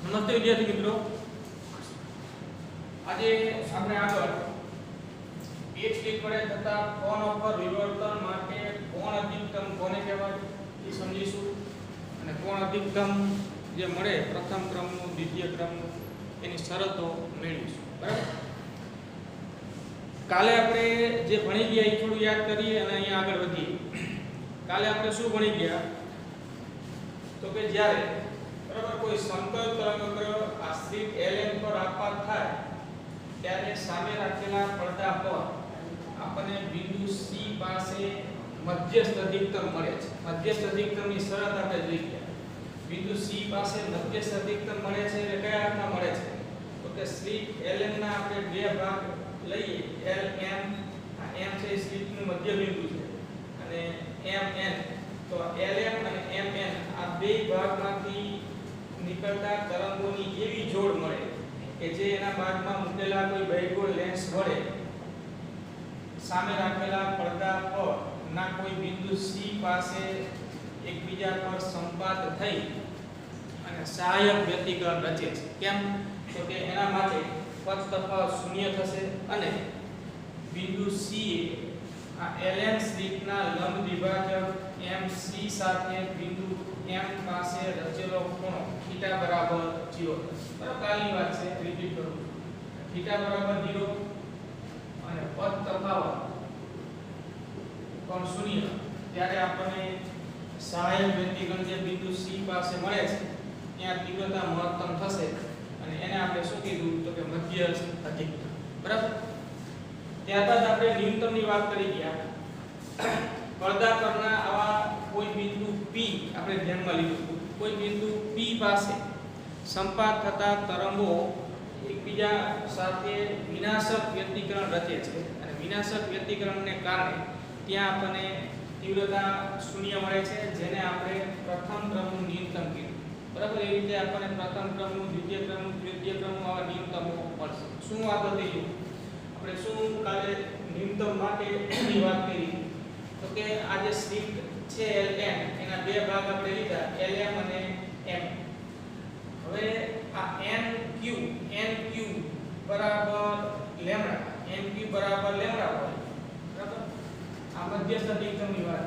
નમસ્તે વિદ્યાર્થી મિત્રો, આજે આપણે આગળ એક સ્ટેજ પર થતા કોણ ઉપર વિવર્તન માટે કોણ અધિકતમ કોને કહેવાય એ સમજીશું અને કોણ અધિકતમ જે મળે પ્રથમ ક્રમનું દ્વિતીય ક્રમનું એની શરતો મેળવીશું. બરાબર, કાલે આપણે જે ભણી ગયા એ થોડું યાદ કરીએ અને અહીંયા આગળ વધીએ. કાલે આપણે શું ભણી ગયા તો કે જ્યારે બરાબર કોઈ સમતલ તરંગઅગ્ર આશ્રિત ln પર આપાત થાય ત્યારે સામે રાખેલા પડદા પર આપણને બિંદુ C પાસે મધ્યસ્થ અધિકતમ મળે છે. મધ્યસ્થ અધિકતમની શરત આપણે જોઈ ગયા. બિંદુ C પાસે મધ્યસ્થ અધિકતમ મળે છે એટલે કયા અર્થમાં મળે છે તો કે સ્લિટ ln ના આપણે બે ભાગ લઈએ. lm આ m છે સ્લિટનું મધ્ય બિંદુ છે અને mn તો lm અને mn આ બે ભાગમાંથી નીકળતા તરંગોની એવી જોડ મળે કે જે એના બાદમાં મૂકેલા કોઈ બહિર્ગોળ લેન્સ વડે સામે રાખેલા પડદા પર ના કોઈ બિંદુ C પાસે એકબીજા પર સંપાત થઈ અને સહાયક વ્યતિકરણ રચે છે. કેમ તો કે એના માટે પથ તફાવત શૂન્ય થશે અને બિંદુ C આ ln સ્લિટના લંબ દ્વિભાજક MC સાથે બિંદુ M પાસે રચેલો ખૂણો θ બરાબર 0 થશે. બરાબર, કાલની વાત છે, રિપીટ કરું. θ બરાબર 0 અને પથ તફાવત કોણ શૂન્ય ત્યારે આપણને સહાયક વ્યતિકરણ જે બિંદુ C પાસે મળે છે ત્યાં તીવ્રતા મહત્તમ થશે અને એને આપણે શું કીધું તો કે મધ્ય અધિકતમ. બરાબર, ત્યારબાદ આપણે ન્યૂનતમની વાત કરી ગયા. પડદા પરના આવા કોઈ બિંદુ P આપણે ધ્યાનમાં લીધું. કોઈ બિંદુ P પાસે સંપાત થતા તરંગો એકબીજા સાથે વિનાશક વ્યતિકરણ રચે છે અને વિનાશક વ્યતિકરણને કારણે ત્યાં આપણને તીવ્રતા શૂન્ય મળે છે જેને આપણે પ્રથમ ક્રમનું ન્યૂનતમ કીધું. બરાબર, એ રીતે આપણને પ્રથમ ક્રમનું દ્વિતીય ક્રમનું તૃતીય ક્રમનું આવા ન્યૂનતમો મળશે. શું વાત હતી આપણે શું કાલે ન્યૂનતમ માટેની વાત કરી તો કે આ જે સ્લિટ છે ln એના બે ભાગ આપણે લીધા lm અને m. હવે આ nq બરાબર લેમ્ડા nq બરાબર લેમ્ડા હોય. બરાબર, આ મધ્યસ્થ અધિકતમની વાત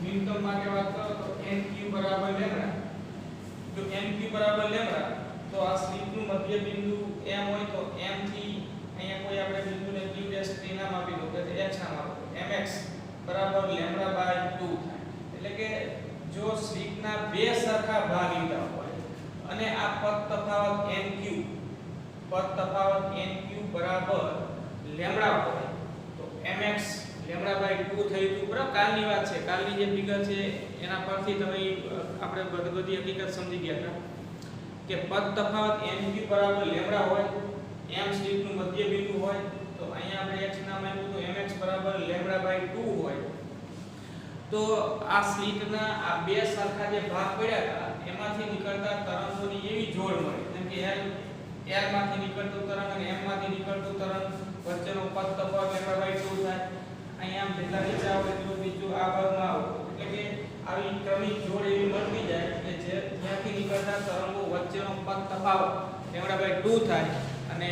ન્યૂનતમ માટે વાત કરો તો nq બરાબર લેમ્ડા. જો nq બરાબર લેમ્ડા તો આ સ્લિટનું મધ્ય બિંદુ m હોય તો m થી અહીંયા કોઈ આપણે બિંદુને q' નામ આપી દો કે x નામ આપો mx બરાબર લેમ્ડા બાય 2 થાય. એટલે કે જો સ્લિટના બે સરખા ભાગ લીધા હોય અને આ પથ તફાવત nq બરાબર લેમ્ડા હોય તો mx લેમ્ડા બાય 2 થઈ હતું. બરાબર, કાલની વાત છે, કાલની જે ફિગર છે એના પરથી તમે આપણે બધી હકીકત સમજી ગયા હતા કે પથ તફાવત nq બરાબર લેમ્ડા હોય, m સ્લિટનું મધ્ય બિંદુ હોય તો અહીંયા આપણે x નામ આપ્યું તો mx બરાબર લેમ્ડા બાય 2 હોય. તો આ સ્લિટના આ બે સરખા જે ભાગ પડ્યા હતા એમાંથી નીકળતા તરંગોની એવી જોડ મળે જેમ કે l માંથી નીકળતું તરંગ અને m માંથી નીકળતું તરંગ વચ્ચેનો પથ તફાવત લેમ્ડા બાય 2 થાય. અહીંયા આમ જેટલા નીચે આવે એટલું બીજું આ ભાગમાં આવે એટલે કે આવી ક્રમિક જોડ એવી મળતી જાય કે જે જ્યાંથી નીકળતા તરંગો વચ્ચેનો પથ તફાવત લેમ્ડા બાય 2 થાય અને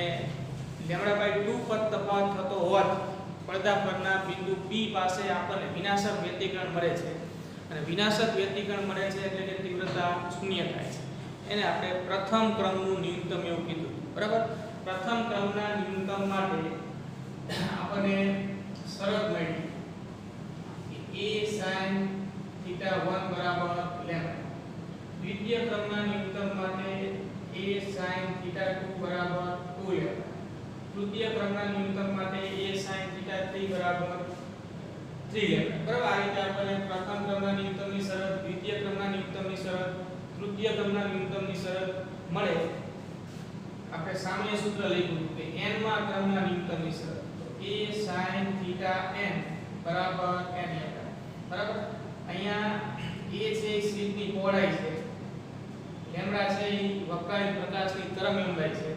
લેમ્ડા બાય 2 પથ તફાવત થતો હોવાથી પડદા પરના બિંદુ P પાસે આપણને વિનાશક વ્યતિકરણ મળે છે અને વિનાશક વ્યતિકરણ મળે છે એટલે કે તીવ્રતા શૂન્ય થાય છે. એને આપણે પ્રથમ ક્રમનું ન્યૂનતમ એવું કીધું. બરાબર, પ્રથમ ક્રમના ન્યૂનતમ માટે આપણને શરત મળી a sin θ1 બરાબર લેમ્ડા. દ્વિતીય ક્રમના ન્યૂનતમ માટે a sin θ2 બરાબર 2 લેમ્ડા. તૃતીય ક્રમના ન્યૂનતમ માટે a sin θ3 બરાબર 3 લેમ્ડા. બરાબર, આ રીતે આપણે પ્રથમ ક્રમના ન્યૂનતમની શરત, દ્વિતીય ક્રમના ન્યૂનતમની શરત, તૃતીય ક્રમના ન્યૂનતમની શરત મળે. આપણે સામાન્ય સૂત્ર લખ્યું કે n માં ક્રમના ન્યૂનતમની શરત તો a sin θn બરાબર n લેમ્ડા. બરાબર, અહીંયા a છે એ સ્લિટની પહોળાઈ છે, લેમ્ડા છે એ વક્રાયુક્ત પ્રકાશની તરંગલંબાઈ છે.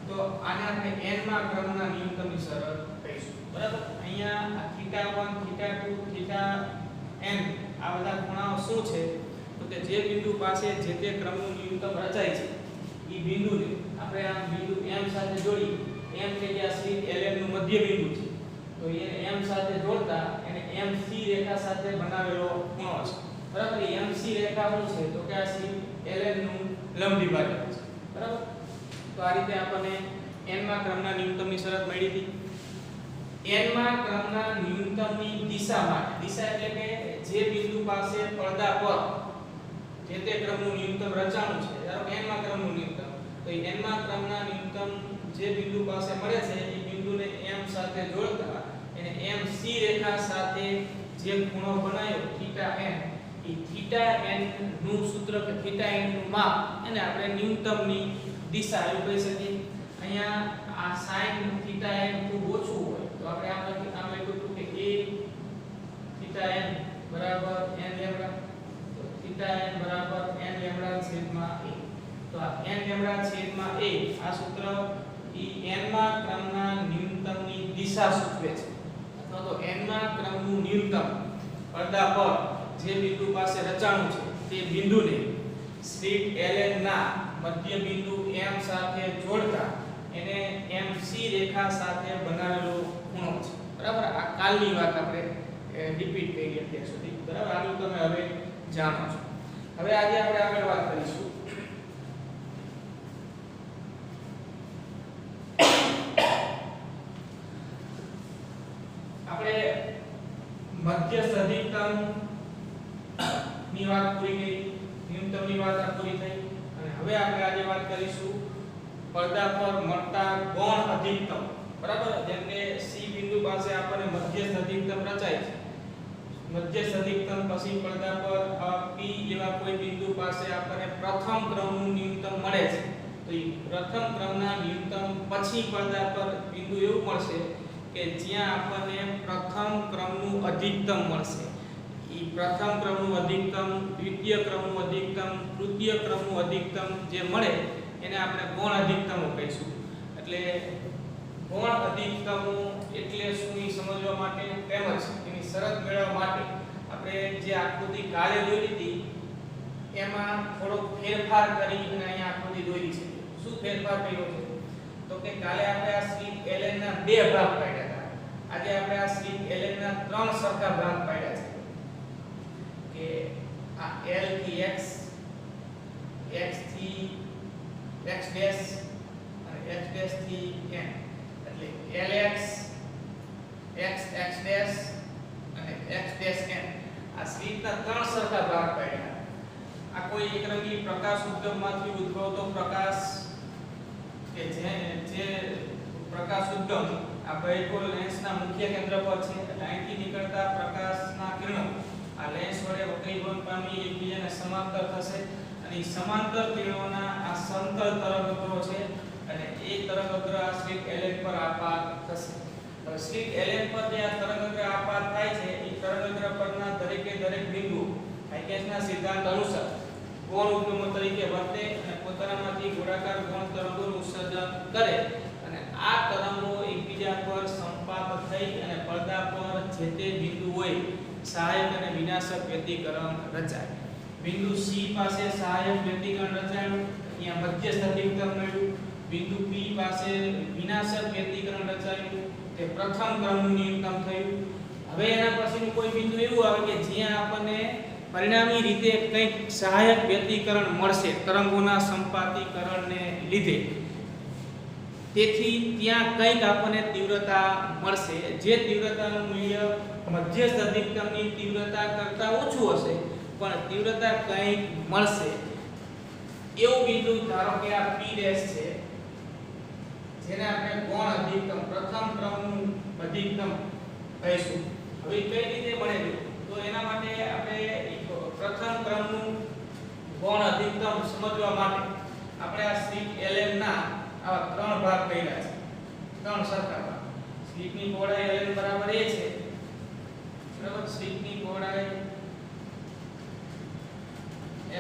તો આને આપણે n માં ક્રમના ન્યૂનતમની શરત કહીશું. બરાબર, અહીંયા θ1 θ2 θn આ બધા ખૂણાઓ શું છે તો કે જે બિંદુ પાસે જે તે ક્રમનું ન્યૂનતમ રચાય છે એ બિંદુને આપણે આ બિંદુ M સાથે જોડી M કે જે આ સ્લિટ LN નું મધ્ય બિંદુ છે તો એને M સાથે જોડતા એને MC રેખા સાથે બનાવેલો ખૂણો છે બરાબર MC રેખા શું છે તો કે આ સ્લિટ LN નું લંબ દ્વિભાજક છે બરાબર તો આ રીતે આપણને n માં ક્રમના ન્યૂનતમની શરત મળી હતી n માં ક્રમના ન્યૂનતમની દિશા માટે દિશા એટલે કે જે બિંદુ પાસે પડદા પર જે તે ક્રમનું ન્યૂનતમ રચાણું છે ધારો કે n માં ક્રમનું ન્યૂનતમ તો n માં ક્રમના ન્યૂનતમ જે બિંદુ પાસે મળે છે એ બિંદુને m સાથે જોડતા એને MC રેખા સાથે જે ખૂણો બનાવ્યો θn એ θn નું સૂત્ર કે θn નું માપ એને આપણે ન્યૂનતમની દિશા એવું કહી શકીએ અહીંયા આ sin θn ખૂબ ઓછું હોય તો આપણે આમ લખ્યું કે a θn બરાબર n લેમ્બડા તો θn બરાબર n લેમ્બડા છેદમાં a તો આ n લેમ્બડા છેદમાં a આ સૂત્ર ઈ n માં ક્રમના ન્યૂનતમની દિશા સૂચવે છે અથવા તો n માં ક્રમનું ન્યૂનતમ પડદા પર જે બિંદુ પાસે રચાણું છે તે બિંદુને સ્લિટ LN ના મધ્ય બિંદુ M સાથે જોડતા એને MC રેખા સાથે બનાવેલો ખૂણો છે બરાબર આ કાલની વાત આપણે રિપીટ કરી અત્યાર સુધી બરાબર આનું તમે હવે જાણો છો હવે આજે આપણે આગળ વાત કરીશું આપણે મધ્યસ્થ અધિકતમ ની વાત પૂરી કરી ન્યૂનતમની વાત પૂરી થઈ અને હવે આપણે આજે વાત કરીશું પડદા પર મળતા ગૌણ અધિકતમ બરાબર જેમ કે C બિંદુ પાસે આપણને મધ્યસ્થ અધિકતમ રચાય છે મધ્યસ્થ અધિકતમ પછી પડદા પર P જેવા કોઈ બિંદુ પાસે આપણને પ્રથમ ક્રમનું ન્યૂનતમ મળે છે તો એ પ્રથમ ક્રમના ન્યૂનતમ પછી પડદા પર બિંદુ એવું મળશે કે જ્યાં આપણને પ્રથમ ક્રમનું અધિકતમ મળશે ઈ પ્રથમ ક્રમનું અધિકતમ દ્વિતીય ક્રમનું અધિકતમ તૃતીય ક્રમનું અધિકતમ જે મળે એને આપણે ગૌણ અધિકતમો કહીશું એટલે ગૌણ અધિકતમો એટલે શું એ સમજવા માટે તેમજ એની શરત મેળવવા માટે આપણે જે આકૃતિ કાલે દોરી હતી એમાં થોડો ફેરફાર કરી અને અહીંયા આકૃતિ દોરી છે શું ફેરફાર કર્યો છે તો કે કાલે આપણે આ સ્લિટ LN ના બે ભાગ પાડ્યા હતા આજે આપણે આ સ્લિટ LN ના ત્રણ સરખા ભાગ પાડ્યા છે કે આ L થી x x થી x ડેશ અને x ડેશ થી n એટલે LX x x ડેશ અને x ડેશ n આ સ્લિટના ત્રણ સરખા ભાગ પાડ્યા આ કોઈ એકરંગી પ્રકાશ ઉદ્ગમમાંથી ઉદ્ભવતો પ્રકાશ કે જે પ્રકાશ ઉદ્ગમ આ બાયકોલ લેન્સના મુખ્ય કેન્દ્ર પર છે એટલે અહીંથી નીકળતા પ્રકાશના કિરણો આ લેન્સ વડે વક્રીભવન પામી એકબીજાને સમાંતર થશે અને એ સમાંતર કિરણોના આ સમતલ તરંગઅગ્રો છે અને એ તરંગઅગ્ર આ સ્લિટ LN પર આપાત થશે હવે સ્લિટ LN પર જે આ તરંગઅગ્ર આપાત થાય છે એ તરંગઅગ્ર પરના દરેકે દરેક બિંદુ હાઇગેન્સના સિદ્ધાંત અનુસાર ગૌણ ઉદ્ગમો તરીકે વર્તે અને પોતાનામાંથી ગોળાકાર ગૌણ તરંગોનું ઉત્સર્જન કરે અને આ તરંગો એકબીજા પર સંપાત થઈ અને પડદા પર જે તે બિંદુ હોય સહાયક અને વિનાશક વ્યતિકરણ રચાય બિંદુ C પાસે સહાયક વ્યતિકરણ રચાયું અહીંયા મધ્યસ્થ અધિકતમ મળ્યું બિંદુ P પાસે વિનાશક વ્યતિકરણ રચાયું તે પ્રથમ ક્રમનું ન્યૂનતમ થયું હવે એના પછીનું કોઈ બિંદુ એવું આવે કે જ્યાં આપણને પરિણામી રીતે કંઈક સહાયક વ્યતિકરણ મળશે તરંગોના સંપાતીકરણને લીધે તેથી ત્યાં કંઈક આપણને તીવ્રતા મળશે જે તીવ્રતાનું મૂલ્ય મધ્યસ્થ અધિકતમની તીવ્રતા કરતાં ઓછું હશે પણ તીવ્રતા કંઈક મળશે એવું બિંદુ ધારો કે આ P ડેશ છે જેને આપણે ગૌણ અધિકતમ પ્રથમ ક્રમનું અધિકતમ કહીશું હવે કઈ રીતે મળે તો એના માટે આપણે પ્રથમ ક્રમનું ગૌણ અધિકતમ સમજવા માટે આપણે આ સ્લિટ LN ના આવા ત્રણ ભાગ કર્યા છે ત્રણ સરખા ભાગ સ્લિટની પહોળાઈ LN બરાબર a છે બરાબર સ્લિટની પહોળાઈ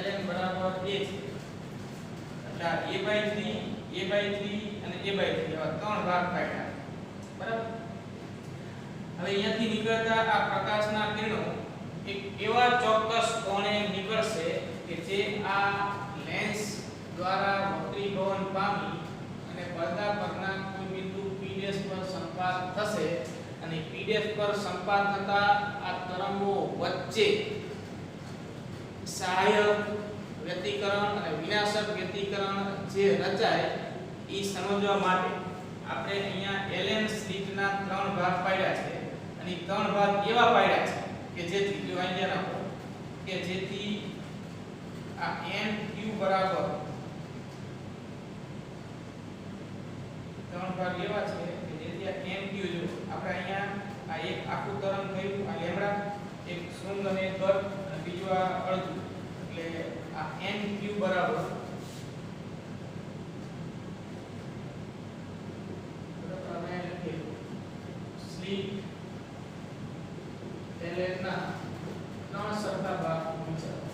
LN બરાબર a છે એટલે a/3 અને a/3 આવા ત્રણ ભાગ પાડ્યા બરાબર હવે અહીંયાથી નીકળતા આ પ્રકાશના કિરણો એક એવા ચોક્કસ કોણે નીકળશે કે જે આ લેન્સ દ્વારા વક્રીભવન પામી અને પડદા પરના કોઈ બિંદુ P' પર સંપાત થશે અને P' પર સંપાત થતા આ તરંગો વચ્ચે સહાયક વ્યતિકરણ અને વિનાશક વ્યતિકરણ જે રચાય એ સમજવા માટે આપણે અહીંયા Ln સ્લિટના 3 ભાગ પાડ્યા છે અને 3 ભાગ એવા પાડ્યા છે કે જેથી જો અહીંયા રાખો કે જેથી આ nq બરાબર 3 ભાગ એવા છે કે જેથી આ nq જો આપણે અહીંયા આ એક આખું તરંગ થયું આ લેમ્બડા એક શૃંગ અને એક ગઢ અને બીજું આ અડધું એટલે આ nq બરાબર સ્લિટ Ln ના 3 સરખા ભાગ વિચારો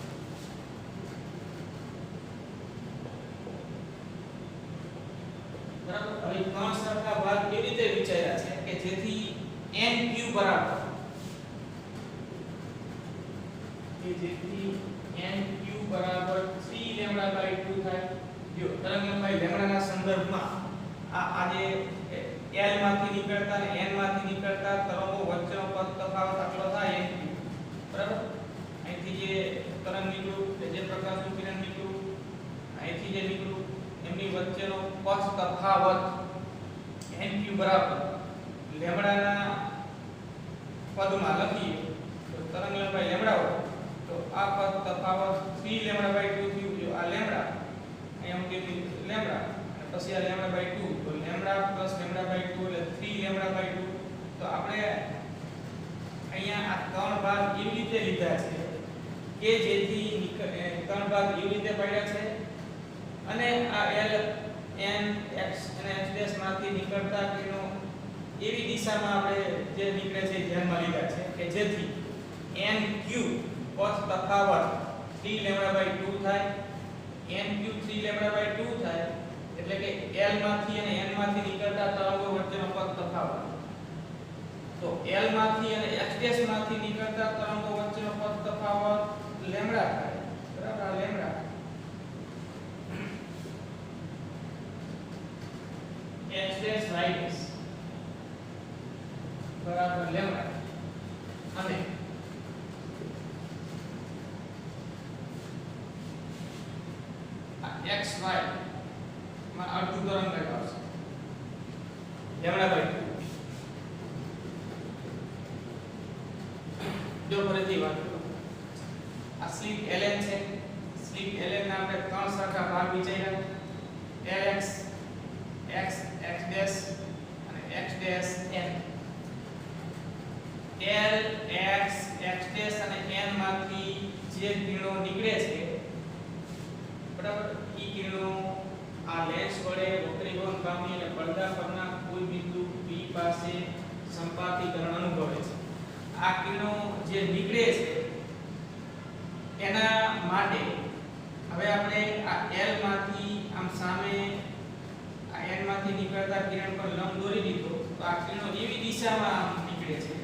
બરાબર હવે 3 સરખા ભાગ કેવી રીતે વિચાર્યા છે કે જેથી nq બરાબર કે જેથી nq બરાબર 3 લેમ્બડા બાય 2 થાય જો તરંગ લંબાઈ લેમ્બડા ના સંદર્ભમાં આ જે L માંથી નીકળતા અને n માંથી નીકળતા તરંગો વચ્ચેનો પદ તફાવત આટલો થાય nq બરાબર અહીંથી જે તરંગ નીકળ્યું કે જે પ્રકાશનું કિરણ નીકળ્યું અહીંથી જે નીકળ્યું એમની વચ્ચેનો પથ તફાવત nq બરાબર લેમ્બડાના પદમાં લખીએ તો તરંગ લંબાઈ લેમ્બડા હોય તો આ પદ તફાવત 3 લેમ્બડા બાય 2 થયું જો આ લેમ્બડા અહીંયા મૂકી લેમ્બડા અને પછી આ લેમ્બડા બાય 2 તો લેમ્બડા પ્લસ લેમ્બડા બાય 2 એટલે 3 લેમ્બડા બાય 2 તો આપણે અહીંયા આ 3 ભાગ એવી રીતે લીધા છે કે જેથી 3 ભાગ એવી રીતે પાડ્યા છે અને આ L n x અને x' માંથી નીકળતા કિરણો એવી દિશામાં આપણે જે નીકળે છે ધ્યાનમાં લીધા છે કે જેથી nq પથ તફાવત 3 લેમ્બડા બાય 2 થાય nq 3 લેમ્બડા બાય 2 થાય એટલે કે L માંથી અને n માંથી નીકળતા તરંગો વચ્ચેનો પથ તફાવત તો L માંથી અને x' માંથી નીકળતા તરંગો વચ્ચેનો પથ તફાવત લેમ્બડા થાય બરાબર આ લેમ્બડા x' y' બરાબર લેમ્બડા અને આ xy માં અડધું તરંગ આવશે લેમ્બડા બાય 2 જો ફરીથી વાત કરું આ સ્લિટ Ln છે સ્લિટ Ln ના આપણે 3 સરખા ભાગ વિચાર્યા Lx x x' અને x' n L x x' અને n માંથી જે કિરણો નીકળે છે બરાબર ઈ કિરણો આ લેન્સ વડે વક્રીભવન પામી અને પડદા પરના કોઈ બિંદુ P પાસે સંપાતીકરણ અનુભવે છે આ કિરણો જે નીકળે છે એના માટે હવે આપણે આ L માંથી આમ સામે આ n માંથી નીકળતા કિરણ પર લંબ દોરી દીધો તો આ કિરણો એવી દિશામાં નીકળે છે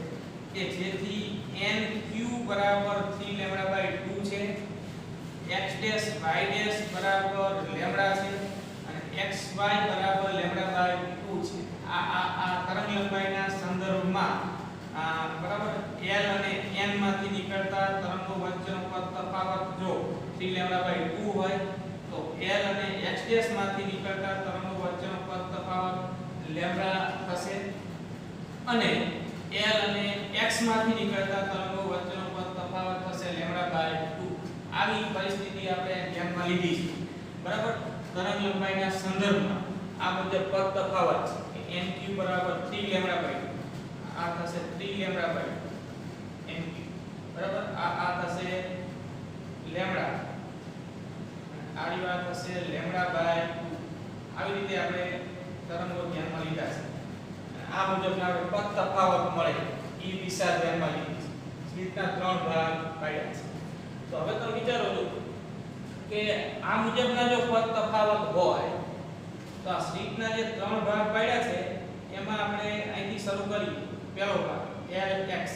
કે જેથી nq બરાબર 3 લેમ્બડા બાય 2 છે x' y' બરાબર લેમ્બડા છે અને xy બરાબર લેમ્બડા બાય 2 છે આ તરંગ લંબાઈના સંદર્ભમાં બરાબર L અને n માંથી નીકળતા તરંગો વચ્ચેનો પદ તફાવત જો 3 લેમ્બડા બાય 2 હોય તો L અને x' માંથી નીકળતા તરંગો વચ્ચેનો પદ તફાવત લેમ્બડા થશે અને L અને x માંથી નીકળતા તરંગો વચ્ચેનો પદ તફાવત થશે લેમ્બડા બાય 2 આવી પરિસ્થિતિ આપણે ધ્યાનમાં લીધી છે બરાબર તરંગ લંબાઈના સંદર્ભમાં આ મુજબ પદ તફાવત છે nq બરાબર 3 લેમ્બડા બાય 2 આ થશે 3 લેમ્બડા બાય 2 nq બરાબર આ થશે લેમ્બડા આ રીવા થશે લેમ્બડા બાય 2 આવી રીતે આપણે તરંગો ધ્યાનમાં લીધા છે આ મુજબ આપણે પદ તફાવત મળે એ દિશા ધ્યાનમાં લીધી છે સ્લિટના 3 ભાગ પાડ્યા છે તો હવે તમે વિચારો છો કે આ મુજબના જો પદ તફાવત હોય તો આ સ્લિટના જે 3 ભાગ પાડ્યા છે એમાં આપણે અહીંથી શરૂ કરી પહેલો ભાગ Lx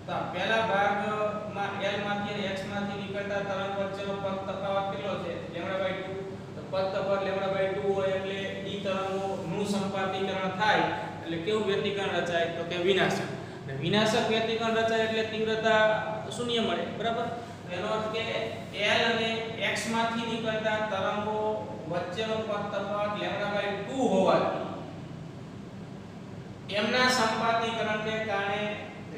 તો આ પહેલા ભાગમાં L માંથી અને x માંથી નીકળતા તરંગ વચ્ચેનો પદ તફાવત કેટલો છે λ/2. તો પદ તફાવત λ/2 હોય એટલે ઈ તરંગોનું સંપાતીકરણ થાય એટલે કેવું વ્યતિકરણ રચાય તો કે વિનાશક. અને વિનાશક વ્યતિકરણ રચાય એટલે તીવ્રતા શૂન્ય મળે, બરાબર. એનો અર્થ કે L અને x માંથી નીકળતા તરંગો વચ્ચેનો પદ તફાવત λ/2 હોવાથી એમના સંપાતીકરણને કારણે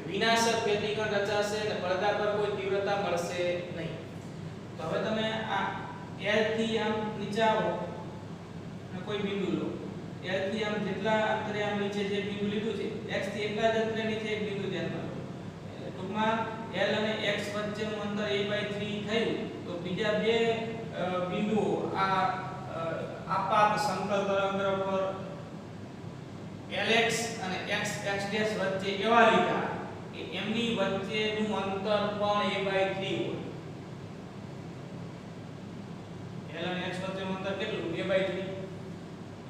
વિનાશક વ્યતિકરણ રચાશે અને પડદા પર કોઈ તીવ્રતા મળશે નહીં. તો હવે તમે આ L થી આમ નીચે આવો અને કોઈ બિંદુ લો. L થી આમ જેટલા અંતરે આમ નીચે જે બિંદુ લીધું છે x થી એટલા જ અંતરે નીચે એક બિંદુ ધ્યાનમાં લો. ટૂંકમાં L અને x વચ્ચેનું અંતર a/3 થયું તો બીજા બે બિંદુઓ આ આપાત સમતલ તરંગ પર Lx અને xx' વચ્ચે એવા લીધા કે એમની વચ્ચેનું અંતર પણ a/3 હોય. L અને x વચ્ચેનું અંતર કેટલું a/3.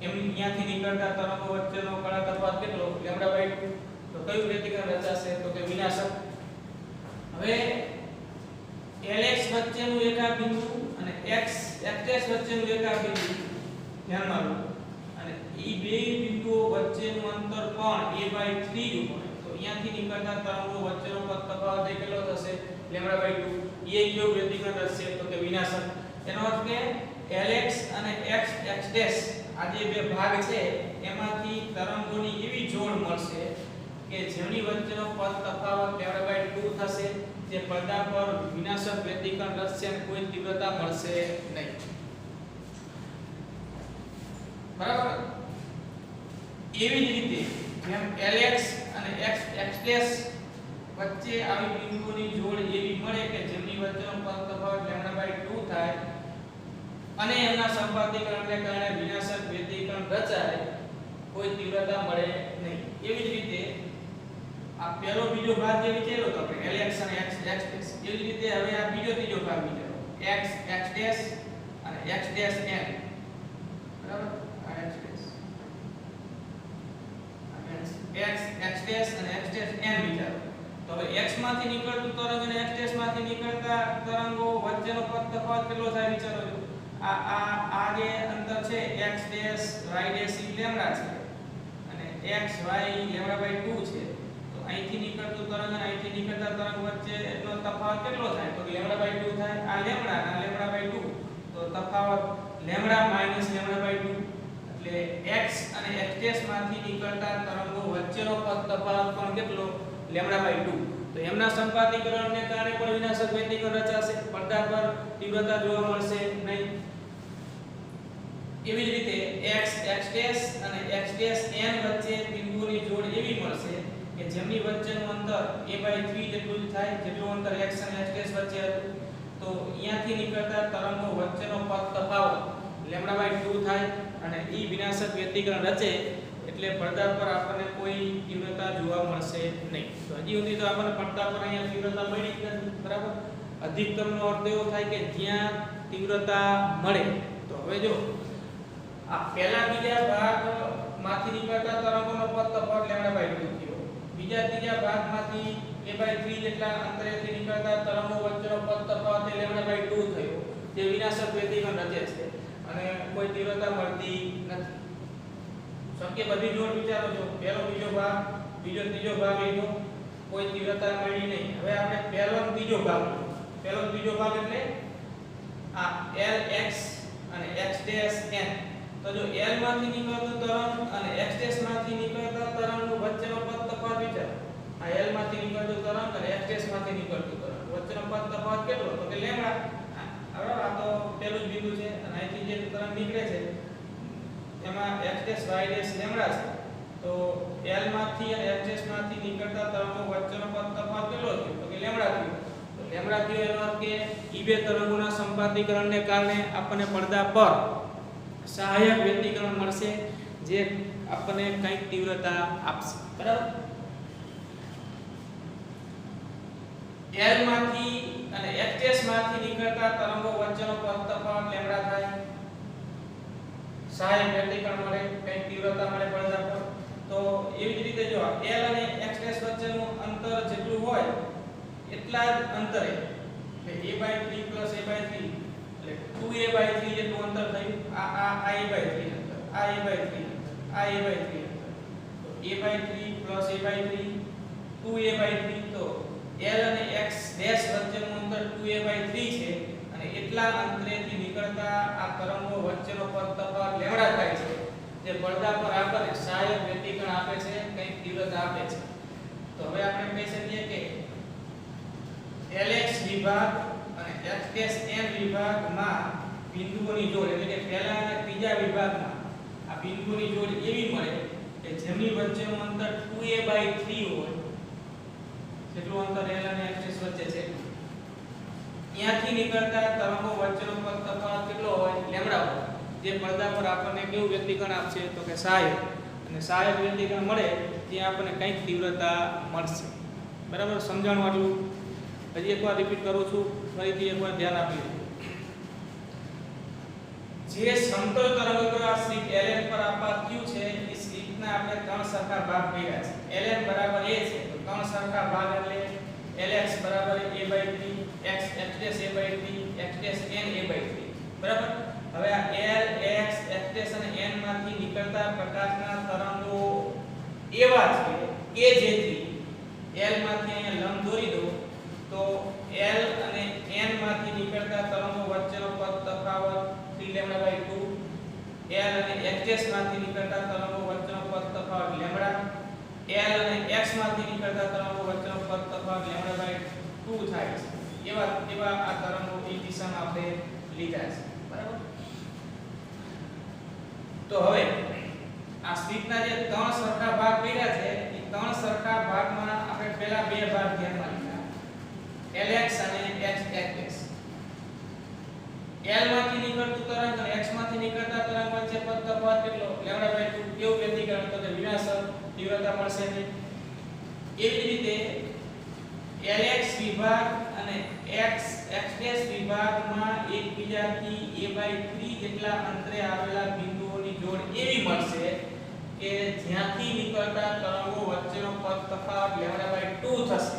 એમની ત્યાંથી નીકળતા તરંગો વચ્ચેનો કળા તફાવત કેટલો λ/2. તો કયું વ્યતિકરણ રચાશે તો કે વિનાશક. હવે Lx વચ્ચેનું એક આ બિંદુ અને xx' વચ્ચેનું એક આ બિંદુ ધ્યાનમાં લો અને ઈ બે બિંદુઓ વચ્ચેનું અંતર પણ a/3 હોય. તો અહીંયાથી નીકળતા તરંગો વચ્ચેનો પદ તફાવત કેટલો થશે λ/2. એ કેવું વ્યતિકરણ રચશે તો કે વિનાશક. એનો અર્થ કે Lx અને xx' આ જે બે ભાગ છે એમાંથી તરંગોની એવી જોડ મળશે કે જેની વચ્ચેનો પદ તફાવત λ/2 થશે, જે પડદા પર વિનાશક વ્યતિકરણ રચશે અને કોઈ તીવ્રતા મળશે નહીં, બરાબર. એવી જ રીતે જેમ Lx અને xx' વચ્ચે આવી બિંદુઓની જોડ એવી મળે કે જેમની વચ્ચેનો પદ તફાવત λ/2 થાય અને એમના સંપાતીકરણને કારણે વિનાશક વ્યતિકરણ રચાય, કોઈ તીવ્રતા મળે નહીં. એવી જ રીતે આ પહેલો બીજો ભાગ જે વિચાર્યો તો આપણે Lx અને xx' એવી જ રીતે હવે આ બીજો ત્રીજો ભાગ વિચારો xx' અને x'n, બરાબર. આ xx' અને x'n વિચારો. તો હવે x માંથી નીકળતું તરંગ અને x' માંથી નીકળતા તરંગો વચ્ચેનો પદ તફાવત કેટલો થાય વિચારો છો. આ જે અંતર છે x' y' ઈ λ છે અને x y λ/2 છે. તો અહીંથી નીકળતું તરંગ અને અહીંથી નીકળતા તરંગ વચ્ચેનો તફાવત કેટલો થાય તો λ/2 થાય. આ λ અને λ/2 તો તફાવત λ - λ/2 એટલે x અને x' માંથી નીકળતા તરંગો વચ્ચેનો પદ તફાવત પણ કેટલો λ/2. તો એમના સંપાતીકરણને કારણે પણ વિનાશક વ્યતિકરણ રચાશે, પડદા પર તીવ્રતા જોવા મળશે નહીં. એવી જ રીતે xx' અને x'n વચ્ચે બિંદુઓની જોડ એવી મળશે કે જેમની વચ્ચેનું અંતર a/3 જેટલું જ થાય, જેટલું અંતર x અને x' વચ્ચે હતું. તો અહીંયાથી નીકળતા તરંગો વચ્ચેનો પદ તફાવત λ/2 થાય અને ઈ વિનાશક વ્યતિકરણ રચે એટલે પડદા પર આપણને કોઈ તીવ્રતા જોવા મળશે નહીં. તો હજી સુધી તો આપણને પડદા પર અહીંયા તીવ્રતા મળી જ નથી, બરાબર. અધિકતમનો અર્થ એવો થાય કે જ્યાં તીવ્રતા મળે. તો હવે જો આ પહેલા બીજા ભાગમાંથી નીકળતા તરંગોનો પદ તફાવત λ/2 થયો. બીજા ત્રીજા ભાગમાંથી a/3 જેટલા અંતરેથી નીકળતા તરંગો વચ્ચેનો પદ તફાવત λ/2 થયો, જે વિનાશક વ્યતિકરણ રચે છે અને કોઈ તીવ્રતા મળતી નથી. શક્ય બધી જોડ વિચારો છો. પહેલો બીજો ભાગ, બીજો ત્રીજો ભાગ લીધો, કોઈ તીવ્રતા મળી નહીં. હવે આપણે પહેલો અને ત્રીજો ભાગ લો. પહેલો ત્રીજો ભાગ એટલે આ Lx અને x'n. તો જો L માંથી નીકળતું તરંગ અને x' માંથી નીકળતા તરંગનો વચ્ચેનો પદ તફાવત વિચારો. આ L માંથી નીકળતું તરંગ અને x' માંથી નીકળતું તરંગ વચ્ચેનો પદ તફાવત કેટલો તો કે λ. બરાબર. આ તો પહેલું જ બિંદુ છે અને અહીંથી જે તરંગ નીકળે છે એમાં x' y' λ છે. તો L માંથી અને x' માંથી નીકળતા તરંગો વચ્ચેનો પદ તફાવત કેટલો થયો તો કે λ થયો. તો λ થયો એનો અર્થ કે ઈ બે તરંગોના સંપાતીકરણને કારણે આપણને પડદા પર સહાયક વ્યતિકરણ મળશે, જે આપણને કંઈક તીવ્રતા આપશે, બરાબર. L માંથી અને x' માંથી નીકળતા તરંગો વચ્ચેનો પદ તફાવત λ થાય, સહાયક વ્યતિકરણ મળે, કંઈક તીવ્રતા મળે પડદા પર. તો એવી જ રીતે જો L અને x' વચ્ચેનું અંતર જેટલું હોય એટલા જ અંતરે એટલે a/3 + a/3 એટલે 2a/3 જેટલું અંતર થયું. આ a/3 અંતર, આ a/3 અંતર, આ a/3 અંતર. તો a/3 + a/3 2a/3. તો l અને x ડેશ વચ્ચેનું અંતર 2a/3 છે અને એટલા અંતરેથી નીકળતા આ તરંગો વચ્ચેનો પથ તફાવત લેમ્ડા થાય છે, જે પડદા પર આપણને સહાયક વ્યતિકરણ આપે છે, કંઈક તીવ્રતા આપે છે. તો હવે આપણે કહી શકીએ કે Lx વિભાગ અને xn વિભાગમાં બિંદુઓની જોડ એટલે કે પહેલા અને ત્રીજા વિભાગમાં આ બિંદુઓની જોડ એવી મળે કે જેમની વચ્ચેનું અંતર 2a/3 હોય. જેટલું અંતર L અને x વચ્ચે છે ત્યાંથી નીકળતા તરંગો વચ્ચેનો પથ તફાવત કેટલો હોય? લેમ્ડા હોય, જે પડદા પર આપણને કેવું વ્યક્તિકરણ આપશે? તો કે સહાયક. અને સહાયક વ્યક્તિકરણ મળે ત્યાં આપણને કંઈક તીવ્રતા મળશે. બરાબર, સમજાણું આટલું? હજી એકવાર રિપીટ કરું છું, ફરીથી એકવાર ધ્યાન આપી. જે સમતલ તરંગ આ સ્લિટ ln પર આપાત્યું છે એ સ્લિટના આપણે ત્રણ સરખા ભાગ કર્યા છે. ln બરાબર a છે તો ત્રણ સરખા ભાગ એટલે lx બરાબર a/3, x a/3, x n a/3. બરાબર. હવે આ l, x, x અને n માંથી નીકળતા પ્રકાશના તરંગો એવા છે કે જેથી l માંથી અહીંયા લંબ દોરી દો તો l અને n માંથી નીકળતા તરંગો વચ્ચેનો પથ તફાવત 3λ/2, l અને x માંથી નીકળતા તરંગો વચ્ચેનો પથ તફાવત લેમ્ડા, l અને x માંથી નીકળતા તરંગો વચ્ચેનો પથ તફાવત λ/2 થાય છે. એવા આ તરંગો એ દિશામાં આપણે લીધા છે. બરાબર. તો હવે આ સ્લિટના જે ત્રણ સરખા ભાગ કર્યા છે એ ત્રણ સરખા ભાગમાં આપણે પહેલા બે ભાગ ધ્યાનમાં લીધા, Lx અને xx. L માંથી નીકળતું તરંગ અને x માંથી નીકળતા તરંગ વચ્ચે પથ તફાવત કેટલો? λ/2. કેવું વ્યતિકરણ? તો કે વિનાશક તીવ્રતા મળશે નહીં. એવી રીતે Lx વિભાગ અને xx' વિભાગમાં એકબીજાથી a/3 જેટલા અંતરે આવેલા બિંદુઓની જોડ એવી મળશે કે જ્યાંથી નીકળતા તરંગો વચ્ચેનો પથ તફાવત λ/2 થશે,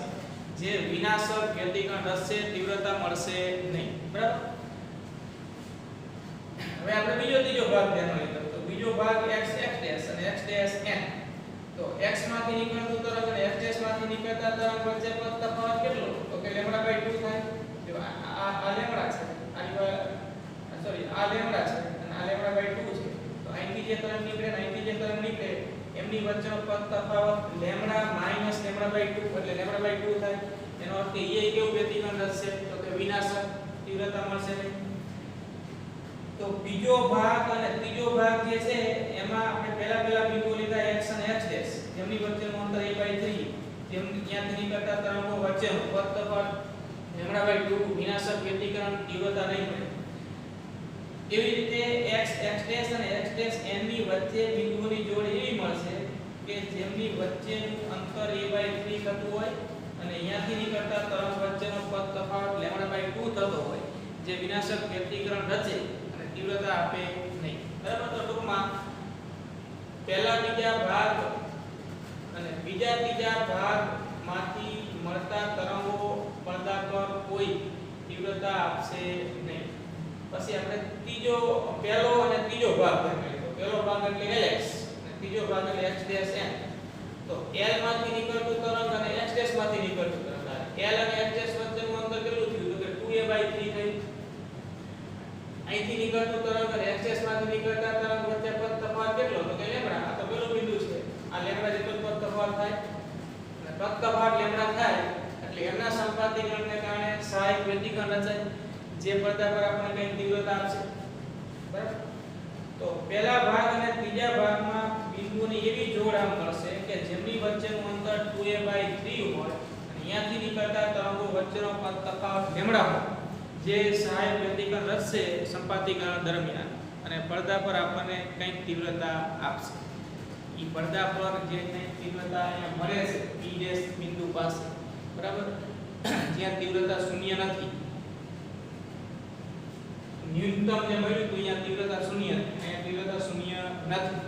જે વિનાશક વ્યતિકરણ રચશે, તીવ્રતા મળશે નહીં. બરાબર. હવે આપણે ત્રીજો ભાગ ધ્યાનમાં લઈએ તો બીજો ભાગ xx' અને x'n. તો x માંથી નીકળતું તરંગ અને x' માંથી નીકળતા તરંગ વચ્ચે પથ તફાવત કેટલો? તો કે λ/2 થાય. જો આ લેમ્ડા છે, આ લેમ્ડા છે અને આ λ/2 છે. તો અહીંથી જે તરંગ નીકળે અને અહીંથી જે તરંગ નીકળે એમની વચ્ચેનો પથ તફાવત λ - λ/2 એટલે λ/2 થાય. એનો અર્થ કે એ કેવું વ્યતિકરણ રચશે? તો કે વિનાશક, તીવ્રતા મળશે નહીં. તો બીજો ભાગ અને ત્રીજો ભાગ જે છે એમાં આપણે પહેલા બિંદુઓ લીધા x અને x', જેમની વચ્ચેનું અંતર a/3, જેમ ત્યાંથી નીકળતા તરંગો વચ્ચેનો પથ તફાવત λ/2, વિનાશક વ્યતિકરણ, તીવ્રતા નહીં મળે. એવી રીતે x, x' અને x'n ની વચ્ચે બિંદુઓની જોડ એવી મળશે કે જેમની વચ્ચેનું અંતર a/3 થતું હોય અને અહીંયાથી નીકળતા તરંગ વચ્ચેનો પથ તફાવત λ/2 થતો હોય, જે વિનાશક વ્યતિકરણ રચે અને તીવ્રતા આપે નહીં. બરાબર. તો ટૂંકમાં પહેલા બીજા ભાગ અને બીજા ત્રીજા ભાગમાંથી મળતા તરંગો પડદા પર કોઈ તીવ્રતા આપશે નહીં. પછી આપણે પહેલો અને ત્રીજો ભાગ ધ્યાનમાં લીધો. પહેલો ભાગ એટલે Lx અને ત્રીજો ભાગ એટલે x'n. તો L માંથી નીકળતું તરંગ અને x' માંથી નીકળતું તરંગ, L અને x' વચ્ચેનું અંતર કેટલું થયું? તો કે 2a/3 થયું. અહીંથી નીકળતું તરંગ અને x' માંથી નીકળતા તરંગ વચ્ચે પથ તફાવત કેટલો? તો કે લેમ્ડા. આ તો પેલું બિંદુ છે. આ લેમ્ડા જેટલો પથ તફાવત થાય. અને પથ તફાવત લેમ્ડા થાય એટલે એમના સંપાતીકરણને કારણે સહાયક વ્યતિકરણ રચાય, જે પડદા પર આપણને કંઈક તીવ્રતા આપશે. બરાબર. તો પહેલા ભાગ અને ત્રીજા ભાગમાં બિંદુઓની એવી જોડ આમ મળશે કે જેમની વચ્ચેનું અંતર 2a/3 હોય અને અહીંયાથી નીકળતા તરંગો વચ્ચેનો પથ તફાવત લેમ્ડા હોય, જે સહાયક વ્યતિકરણ રચશે સંપાતીકરણ દરમિયાન અને પડદા પર આપણને કંઈક તીવ્રતા આપશે. ઈ પડદા પર જે કંઈક તીવ્રતા અહીંયા મળે છે P' બિંદુ પાસે, બરાબર, જ્યાં તીવ્રતા શૂન્ય નથી. ન્યૂનતમ જે મળ્યું તો અહીંયા તીવ્રતા શૂન્ય નથી, અહીંયા તીવ્રતા શૂન્ય નથી.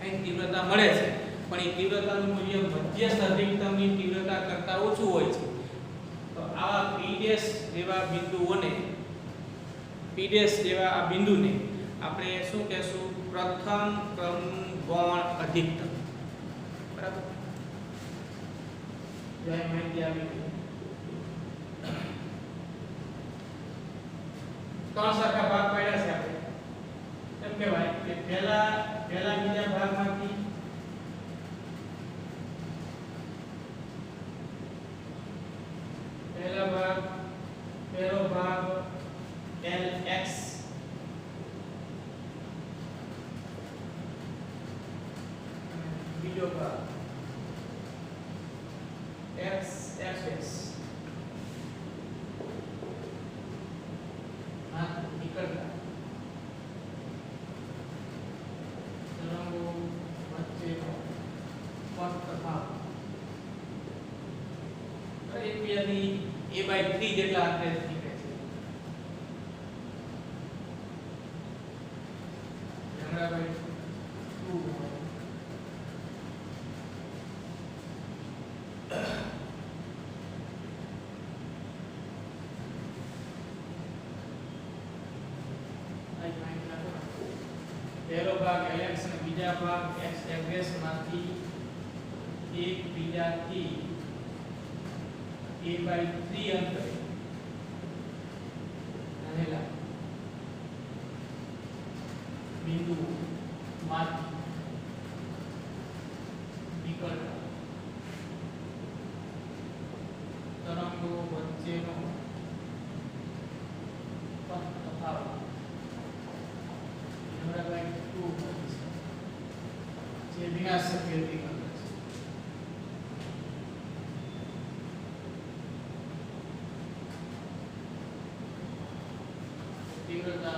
અહીં તીવ્રતા મળે છે પણ એ તીવ્રતાનું મૂલ્ય મધ્યસ્થ અધિકતમની તીવ્રતા કરતાં ઓછું હોય છે. તો આવા p' જેવા બિંદુઓને p' જેવા આ બિંદુને આપણે શું કહેશું? પ્રથમ ક્રમનું ગૌણ અધિકતમ. બરાબર? જય માહિતી આવી ગઈ. ત્રણ સરખા ભાગ પાડ્યા છે આપણે. એમ કહેવાય કે પહેલા બીજા ભાગમાંથી પહેલો ભાગ Lx બીજો ભાગ xx આ નીકળતા તરંગો વચ્ચેનો પથ તફાવત એકબીજાની a/3 જેટલા અંતરે નીકળે છે. λ/2 પહેલો ભાગ Lx અને બીજા ભાગ xx માંથી એકબીજાથી a/3 અંતરે રહેલા બિંદુ માંથી નીકળતા તરંગો વચ્ચેનો પથ તફાવત λ/2 જે વિનાશક વ્યક્તિગત तीव्रता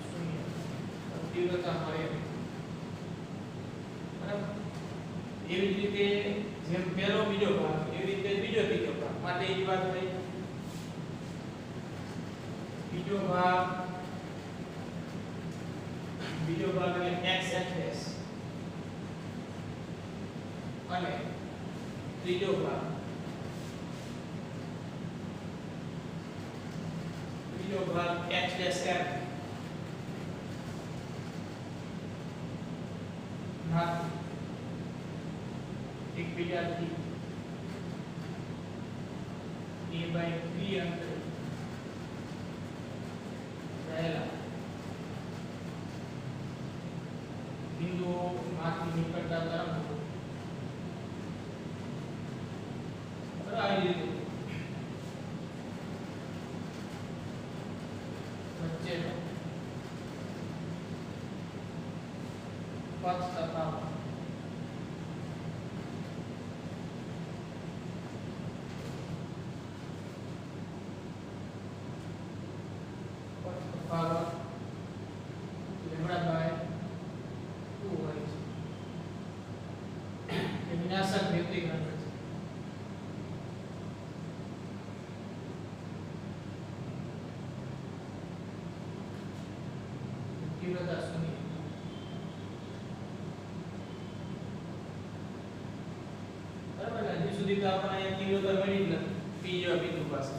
शून्य तीव्रता મળે બરાબર. એવી જ રીતે જેમ પહેલો બીજો ભાગ એવી રીતે બીજો ત્રીજો ભાગ માટે એ વાત થઈ. બીજો ભાગ એટલે xx અને ત્રીજો ભાગ x'm માંથી એકબીજાથી a/3 અંતરે રહેલા બિંદુઓમાંથી નીકળતા તરંગો આવી રીતે વચ્ચેનો પથ તફાવત λ/2 હોય છે. એ વિનાશક વ્યક્તિગત છે. तीव्रता शून्य बराबर है. हજી સુધી તો આપણે અહીંયા तीव्रता મળી જ નથી p જેવા બિંદુ પાસે.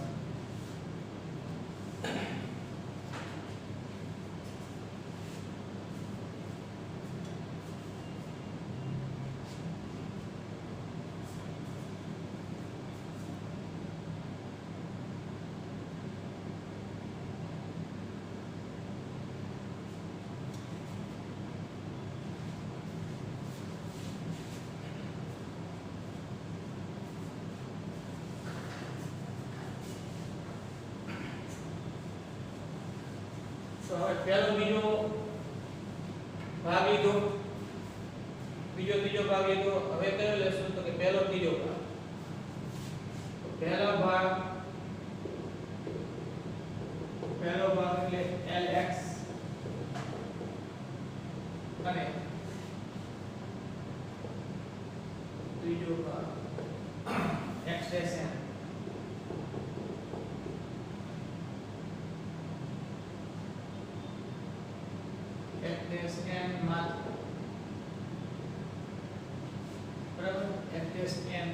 તો હવે પહેલો બીજો ભાગ લીધો, બીજો ત્રીજો ભાગ લીધો. હવે કયો લેશું? તો કે પહેલો ત્રીજો ભાગ. તો પહેલો ભાગ એટલે Lx અને ત્રીજો ભાગ x'm x'm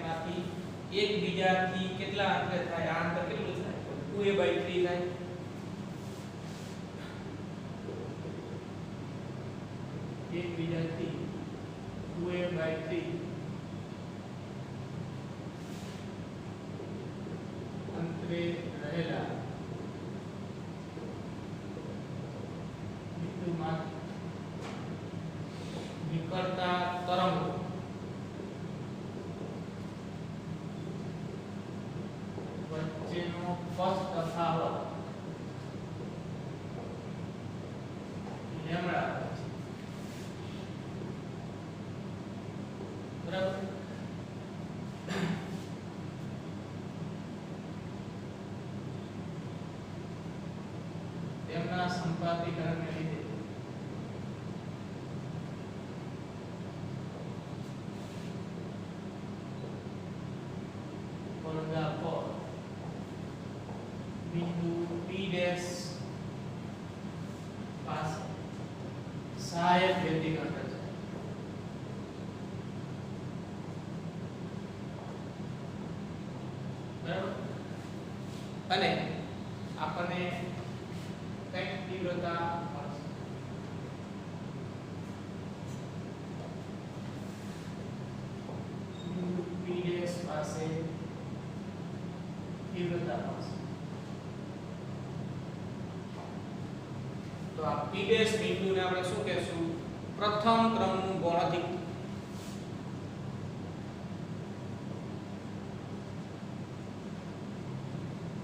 માંથી એકબીજાથી કેટલા અંતરે થાય? આ અંતર કેટલું થાય? તો 2a/3 થાય. એકબીજાથી 2a/3 અંતરે રહેલા બિંદુમાં નીકળતા તરંગો વચ્ચેનો પથ તફાવત લેમ્ડા બરાબર. તેમના સંપાતીકરણને લીધે પડદા પર બિંદુ P' પાસે સહાયક વ્યક્તિગત છે. બરાબર. અને આપણને કઈ તીવ્રતા મળશે? બિંદુ P' પાસે તીવ્રતા મળશે. તો આ P' બિંદુને આપણે શું કહેશું? પ્રથમ ક્રમનું ગૌણ અધિક.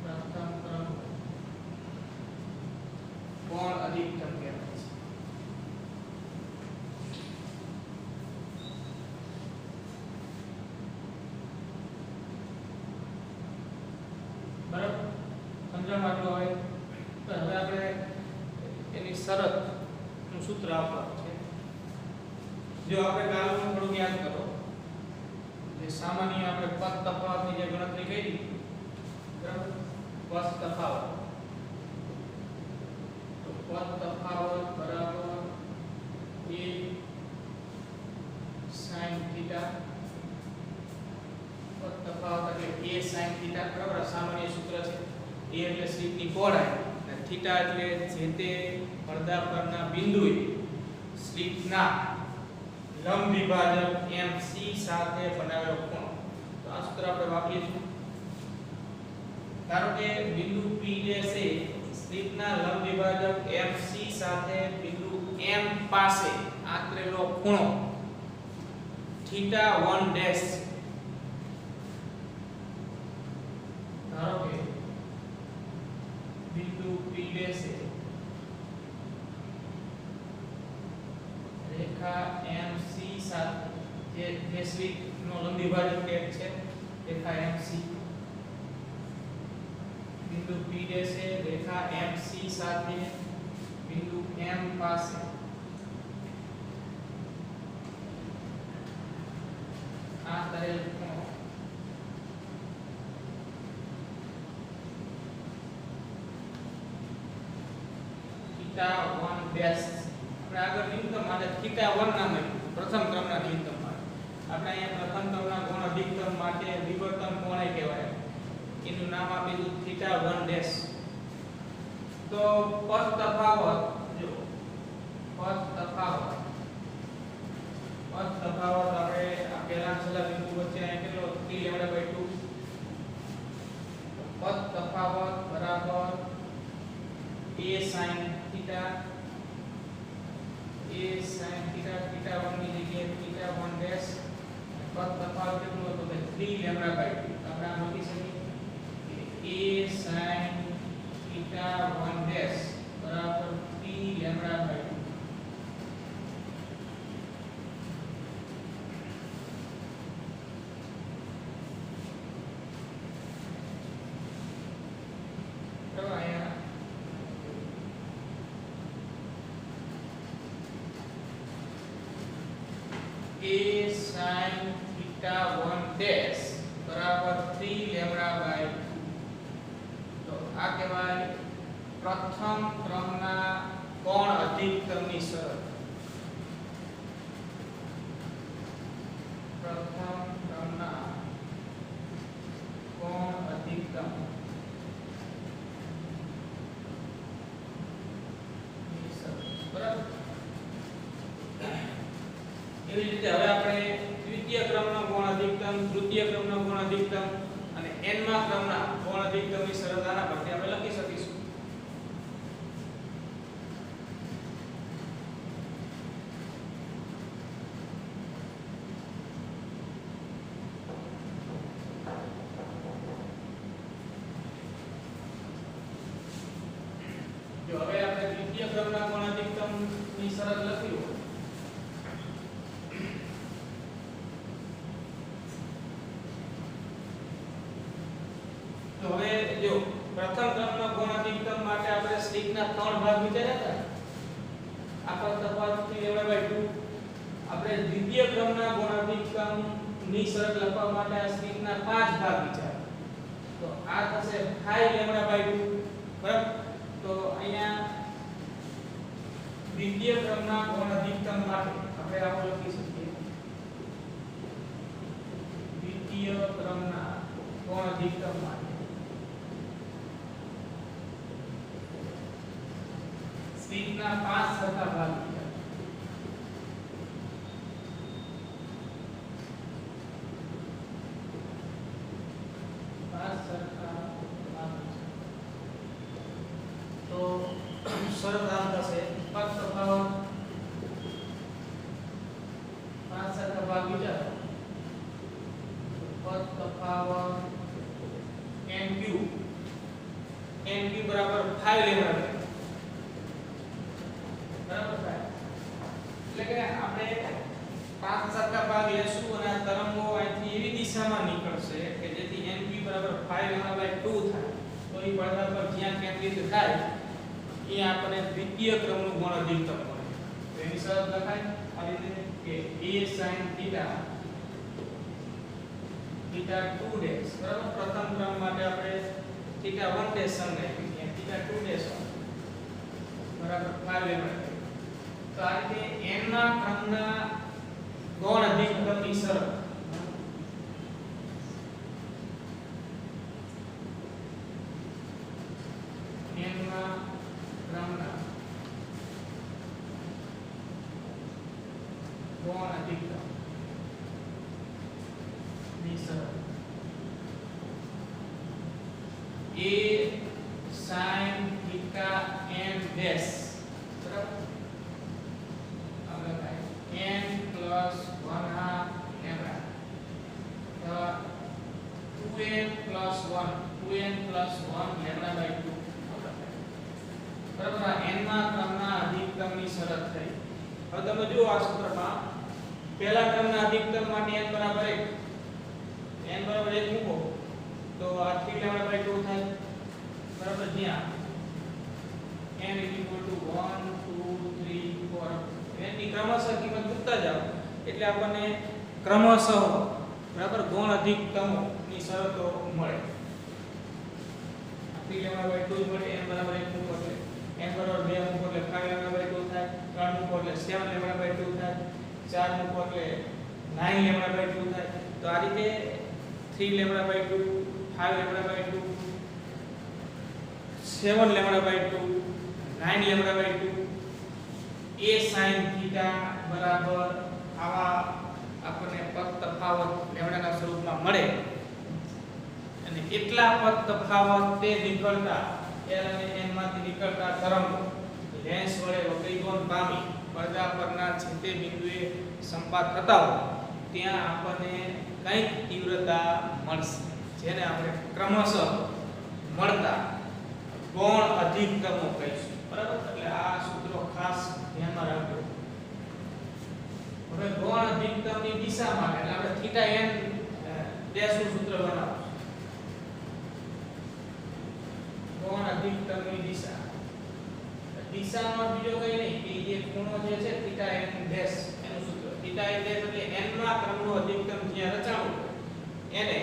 પ્રથમ ક્રમ ગૌણ અધિકતમ કહેવાય છે. બરાબર. સમજણ આટલું હોય તો હવે આપણે એની શરત નું સૂત્ર આપવાનું છે. જો આપણે કાલનું થોડું યાદ કરો, જે સામાન્ય આપણે પથ તફાવતની જે ગણતરી કરી, બરાબર, પથ તફાવત, તો પથ તફાવત બરાબર a sin થીટા. પથ તફાવત એટલે a sin થીટા, બરાબર. સામાન્ય સૂત્ર છે. a એટલે સ્લિટની પહોળાઈ અને થીટા એટલે જે તે પડદા પરના બિંદુએ સ્લિટના લંબ વિભાજક MC સાથે બનાવેલો ખૂણો. તો આ સૂત્ર આપણે વાપરીશું. ધારો કે બિંદુ P' એ સ્લિટના લંબ વિભાજક MC સાથે બિંદુ M પાસે આંતરેલો ખૂણો θ1'. ધારો કે બિંદુ P' રેખા MC સાથે જે સ્લિટનો લંબ વિભાજક છે રેખા MC, બિંદુ P' રેખા MC સાથે બિંદુ M પાસે આ કરેલ ખૂણો θ1'. આપણે આગળ ન્યૂનતમ માટે θ1 નામ આપ્યું, પ્રથમ ક્રમના ન્યૂનતમ માટે. આપણે અહીંયા પ્રથમ ક્રમના કોણ અધિકતમ માટે વિવર્તન કોણે કહેવાય એનું નામ આપીશું θ1'. તો પથ તફાવત, જો પથ તફાવત આપણે આ પહેલા છેલ્લા બિંદુ વચ્ચે અહીંયા કેટલો 3λ/2. પથ તફાવત બરાબર a sin θ, θ1 ની જગ્યાએ θ1'. પદ તફાવત કેટલું હતું? કે 3λ/2. આપણે આ લખી શકીએ a sin θ1' બરાબર 3λ/2. તો અહીંયા a sin θ1' બરાબર 3λ/2. તો આ કહેવાય પ્રથમ ક્રમના કોણ અધિકતમની શરત. પ્રથમ ક્રમના અધિકતમ બરાબર. એવી રીતે હવે આપણે દ્વિતીય ક્રમનો ગૌણ અધિકતમ, તૃતીય ક્રમનો ગૌણ અધિકતમ અને n મા ક્રમના ગૌણ અધિકતમની શરત આના પરથી આપણે લખી શકીશું. જો હવે આપણે દ્વિતીય ક્રમના ગૌણ અધિકતમની શરત લખી હોય તો હવે જો પ્રથમ ક્રમના ગૌણ અધિકતમ માટે આપણે સ્ટ્રિંગના 3 ભાગ વિચાર્યા હતા. આપણ તફાવતથી લેવડા બાય 2. આપણે દ્વિતીય ક્રમના ગૌણ અધિકતમની શરત લખવા માટે આ સ્ટ્રિંગના 5 ભાગ વિચાર્યા. તો આ થશે 5 લેવડા બાય 2 બરાબર. તો અહીંયા દ્વિતીય ક્રમના ગૌણ અધિકતમ માટે આપણે આવું લખી શકીએ. દ્વિતીય ક્રમના ગૌણ અધિકતમ માટે સ્ટ્રિંગના 5 સરખા ભાગ વિચારો. તો શરત આમ થશે પદ તફાવત 5 સરખા ભાગ વિચારો. પદ તફાવત nq બરાબર 5 લેવડા બરાબર થાય. એટલે કે આપણે 5 સરખા ભાગ લેશું અને આ તરંગો અહીંથી એવી દિશામાં નીકળશે કે જેથી np બરાબર 5 લેવડા બાય 2 થાય. તો એ પડદા પર જ્યાં કેન્દ્રિત થાય એ આપણે દ્વિતીય ક્રમનું ગૌણ અધિકતમ મળે. તો એની શરત લખાય આ રીતે કે a sin θ 2 ડેશ બરાબર. પ્રથમ ક્રમ માટે આપણે θ 1 ડેશ સંગ્રહી θ 2 ડેશ બરાબર 5 લેવડા. તો આ રીતે n ના ક્રમના ગૌણ અધિકતમની શરત n ના ક્રમના ગૌણ અધિકતમ ની શરત a sin θ n ડેશ બરાબર n plus 1 half lambda 2n plus 1 lambda by 2 બરાબર. આ n માં ક્રમના અધિકતમની શરત થઈ. હવે તમે જુઓ આ સૂત્રમાં પહેલા ક્રમના અધિકતમ માટે n બરાબર 1 મૂકો તો આ 3 લેમ્બડા by 2 થાય બરાબર. જ્યાં n 1 2 3 4 એની ક્રમશઃ કિંમત મૂકતા જાવ એટલે આપણને ક્રમશઃ બરાબર ગૌણ અધિકતમની શરતો મળે. 3 લેમ્બડા બાય 2 મળે. n બરાબર 1 મૂકો એટલે n બરાબર 2 મૂકો એટલે 5 લેમ્બડા બાય 2 થાય. 3 મૂકો એટલે 7 લેમ્બડા બાય 2 થાય. 4 મૂકો એટલે 9 લેમ્બડા બાય 2 થાય. તો આ રીતે 3 lambda by 2 5 lambda by 2 7 lambda by 2 9 lambda by 2 a sin θ બરાબર આવા આપણને પદ તફાવત લેમ્બડાના સ્વરૂપમાં મળે. અને એટલા પદ તફાવત તે નીકળતા l અને n માંથી નીકળતા તરંગો લેન્સ વડે વક્રીકોણ પામી પડદા પરના છેદે બિંદુએ સંપાત થતા હોય ત્યાં આપણને કંઈક તીવ્રતા મળશે જેને આપણે ક્રમશઃ મળતા ગૌણ અધિકતમો કહીશું બરાબર. એટલે આ સૂત્રો ખાસ ધ્યાનમાં રાખજો. હવે ગૌણ અધિકતમની દિશા માટે એટલે આપણે θ n ડેશ નું સૂત્ર બનાવશું. ગૌણ અધિકતમની દિશાનો બીજો કઈ નહીં કે જે ખૂણો જે છે θ n ડેશ એનું સૂત્ર. θ n ડેશ એટલે n માં ક્રમનું અધિકતમ જ્યાં રચાણું એને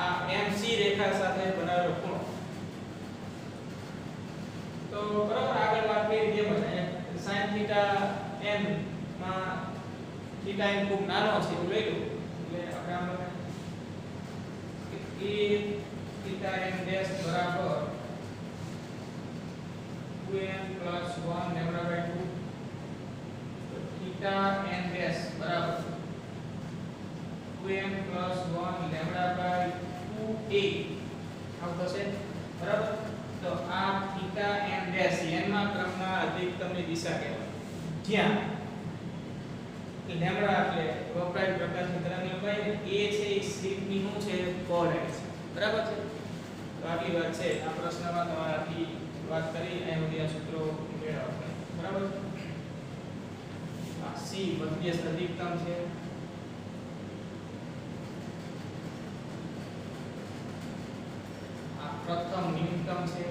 આ MC રેખા સાથે બનાવેલો ખૂણો. તો બરાબર આગળ વાત કરી જે બને sin θ n માં θ n ખૂબ નાનો છે એવું લઈ લો એટલે આપણે આમ એ theta n dash બરાબર 2n plus 1 lambda by 2 તો theta n dash બરાબર 2n plus 1 lambda by 2a આવું થશે બરાબર તો આ theta n dash n માં ક્રમના અધિકતમની દિશા કહેવાય જ્યાં લેમ્બડા એટલે વપરાયેલ પ્રકાશની તરંગલંબાઈ a છે એ સ્લિટની શું છે પહોળાઈ છે બરાબર છે તો આટલી વાત છે આ પ્રશ્નમાં તમારે આટલી વાત કરી અહીં સુધી આ સૂત્રો મેળવવા બરાબર આ c મધ્યસ્થ અધિકતમ છે આ પ્રથમ ન્યૂનતમ છે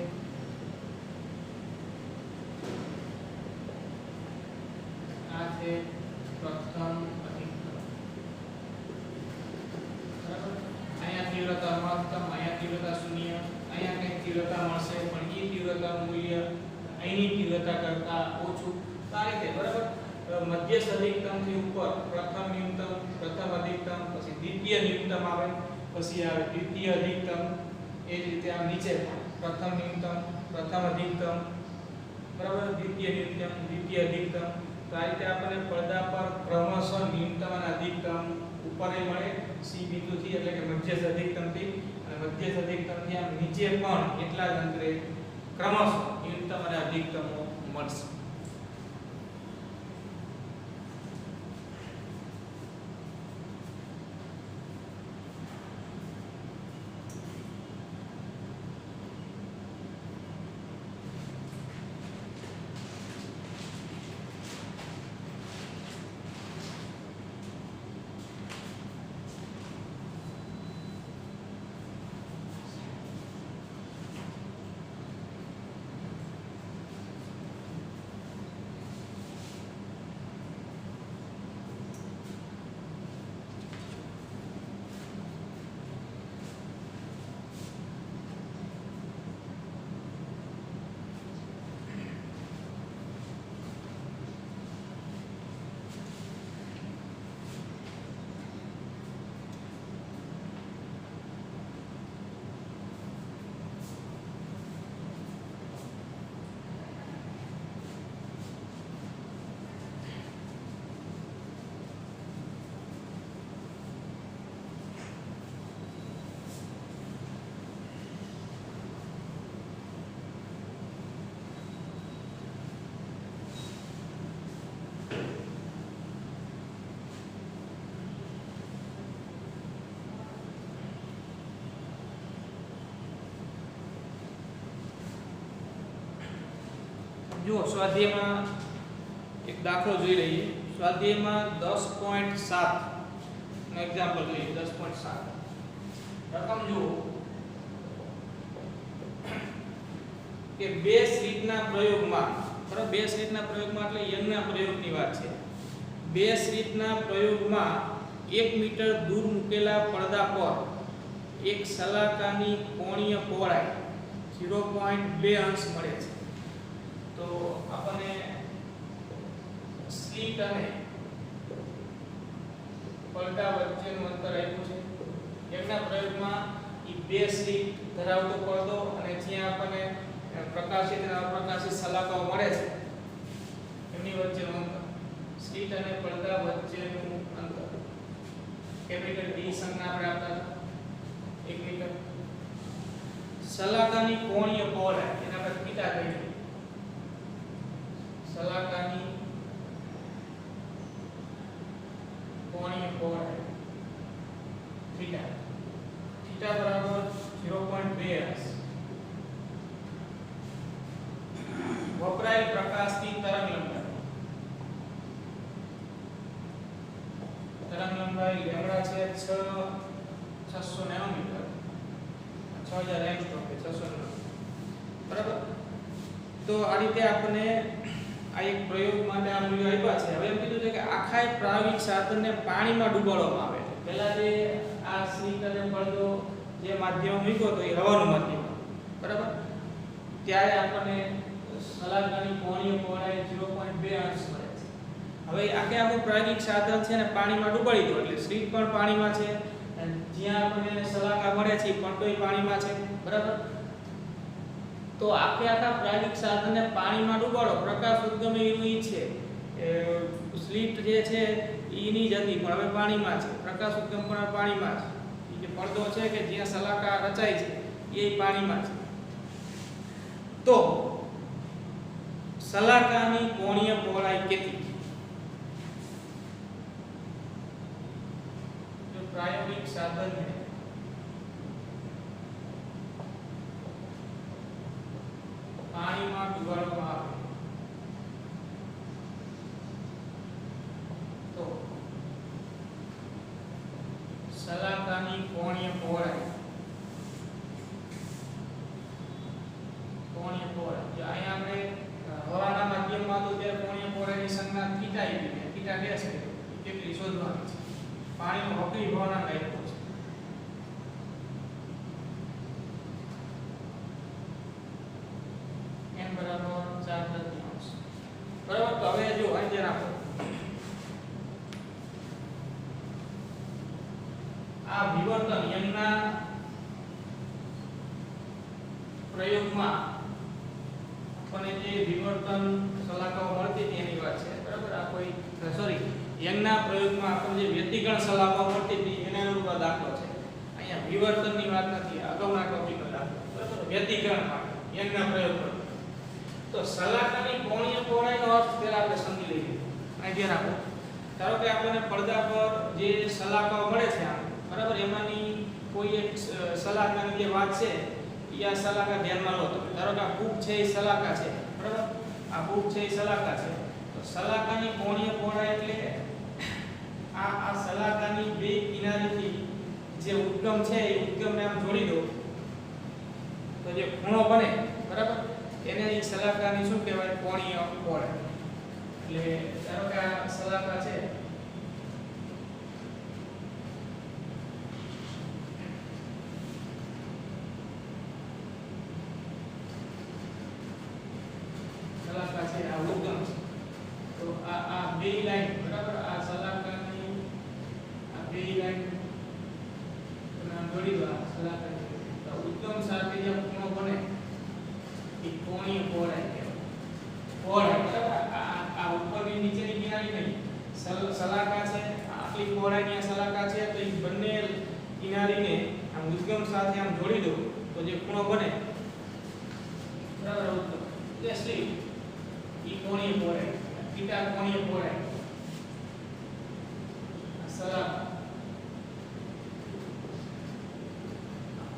આ છે પ્રથમ અધિકતમ બરાબર અહીંયા તીવ્રતા મહત્તમ અહીંયા તીવ્રતા શૂન્ય અહીંયા કંઈક તીવ્રતા મળશે પણ એ તીવ્રતા મૂલ્ય અહીંની તીવ્રતા કરતા ઓછું તો આ રીતે બરાબર મધ્યસ્થ અધિકતમ થી ઉપર પ્રથમ ન્યૂનતમ પ્રથમ અધિકતમ પછી દ્વિતીય ન્યૂનતમ આવે પછી આવે દ્વિતીય અધિકતમ એ જ રીતે આ નીચે પ્રથમ ન્યૂનતમ પ્રથમ અધિકતમ બરાબર દ્વિતીય ન્યૂનતમ દ્વિતીય અધિકતમ તો આ રીતે આપણને પડદા પર ક્રમશઃ ન્યૂનતમ અને અધિકતમ ઉપર મળે સી બિંદુથી એટલે કે મધ્યસ્થ અધિકતમથી અને મધ્યસ્થ અધિકતમથી આમ નીચે પણ એટલા જ અંતરે ક્રમશઃ ન્યૂનતમ અને અધિકતમો મળશે જો સ્વાધ્યાયમાં એક દાખલો જોઈ લઈએ સ્વાધ્યાયમાં 10.7 નો એક્ઝામ્પલ જોઈએ 10.7 રકમ જુઓ કે બે સ્લિટના પ્રયોગમાં બરાબર બે સ્લિટના પ્રયોગમાં એટલે યંગના પ્રયોગની વાત છે બે સ્લિટના પ્રયોગમાં 1 મીટર દૂર મૂકેલા પડદા પર એક સલાકાની કોણીય પહોળાઈ 0.2 અંશ મળે છે તો આપણને સ્લિટ અને પડદા વચ્ચેનું અંતર આપ્યું છે યંગના પ્રયોગમાં એ બે સ્લિટ ધરાવતો પડદો અને જ્યાં આપણને પ્રકાશિત અને અપ્રકાશિત સલાકાઓ મળે છે એમની વચ્ચેનું અંતર સ્લિટ અને પડદા વચ્ચેનું અંતર કેપિટલ ડી સંજ્ઞા આપણે આપતા 1 મીટર સલાકાની કોણીય પહોળાઈ એને આપણે થીટા કહીએ સલાકાની કોણીય પહોળાઈ થીટા થીટા બરાબર 0.2 અંશ વપરાયેલ પ્રકાશની તરંગ લંબાઈ લેમ્બડા છે 600 નેનોમીટર 6000 એંગસ્ટ્રોમ કે 600 બરાબર તો આ રીતે આપણે આ એક પ્રયોગ માટે આ મૂલ્ય આપ્યા છે હવે એમ કીધું છે કે આખા એક પ્રાયોગિક સાધનને પાણીમાં ડૂબાડવામાં આવે છે પહેલા જે આ સ્લિટ અને પડદો જે માધ્યમ મૂક્યો તો એ હવાનું માધ્યમ બરાબર ત્યારે આપણને સલાકાની કોણીય પહોળાઈ 0.2 અંશ મળે છે હવે આખે આખું પ્રાયોગિક સાધન છે ને પાણીમાં ડૂબાડી દો એટલે સ્લિટ પણ પાણીમાં છે અને જ્યાં આપણને સલાકા મળે છે પણ તોય પાણીમાં છે, બરાબર. તો આખા પ્રાયોગિક સાધનને પાણીમાં ડૂબાડો, પ્રકાશ ઉદ્ગમે એનું ઈ છે સ્લિટ જે છે ઈની જ હતી પણ હવે પાણીમાં છે, પ્રકાશ ઉદ્ગમ પણ પાણીમાં છે. એ જે પડદો છે કે જ્યાં સલાકા રચાય છે એ પાણીમાં છે. તો સલાકાની કોણીય પહોળાઈ કેટલી? જો પ્રાયોગિક સાધનને પાણીમાં ડુબાડવામાં આવે તો સલાકાની કોણીય પહોળાઈ જે અહીંયા આપણે હવાના માધ્યમમાં તો ત્યારે કોણીય પહોળાઈની સંજ્ઞા થીટા આવી છે, થીટા ડેશ કેટલી શોધવાની છે. પાણીનો વક્રી હવાના આપ્યો છે. n બરાબર 4/3. બરાબર. તો હવે જો અહીં રાખો આ વિવર્તન યંગના પ્રયોગમાં આપણને જે વિવર્તન સલાકાઓ મળતી હતી એની વાત છે, બરાબર. આ કોઈ સોરી યંગના પ્રયોગમાં આપણને જે વ્યતિકરણ સલાકાઓ મળતી હતી એના અનુરૂપ દાખલો છે. અહીંયા વિવર્તનની વાત નથી, અગાઉના ટોપિકનો દાખલો, બરાબર. વ્યતિકરણ માટે યંગના પ્રયોગ પર તો સલાકાની કોણીય પહોળાઈનો અર્થ પહેલા આપણે સમજી લઈએ. અહીં ધ્યાન આપો. ધારો કે આપણને પડદા પર જે સલાકાઓ મળે છે આમ, બરાબર, એમાંની કોઈ એક સલાકાની જે વાત છે એ આ સલાકા ધ્યાનમાં લો તમે. ધારો કે આ હૂક છે એ સલાકા છે, બરાબર. આ હૂક છે એ સલાકા છે. તો સલાકાની કોણીય પહોળાઈ એટલે આ સલાકાની બે કિનારેથી જે ઉદ્ગમ છે એ ઉદ્ગમને આમ જોડી દો તો જે ખૂણો બને, બરાબર, એને એ સલાકાની શું કહેવાય? કોણીય પહોળાઈ. એટલે ધારો કે આ સલાકા છે આ ઉદ્ગમ છે. તો આ બે લાઈન, બરાબર, આ સલાકાની આ બે લાઈન નામ જોડી દો. આ સલાકાની તો ઉદ્ગમ સાથે જે ખૂણો બને એ કોણીય પહોળાઈ કહેવાય. પહોળાઈ, બરાબર. આ ઉપરની નીચેની કિનારી નહીં, સલાકા છે આટલી પહોળાઈની આ સલાકા છે તો એ બંને કિનારીને આમ ઉદ્ગમ સાથે આમ જોડી દો તો જે ખૂણો બને, બરાબર, ઉદ્ગમ એટલે સ્લીપ ઈ કોણીય પહોળાઈ, થીટા કોણીય પહોળાઈ, સલાકા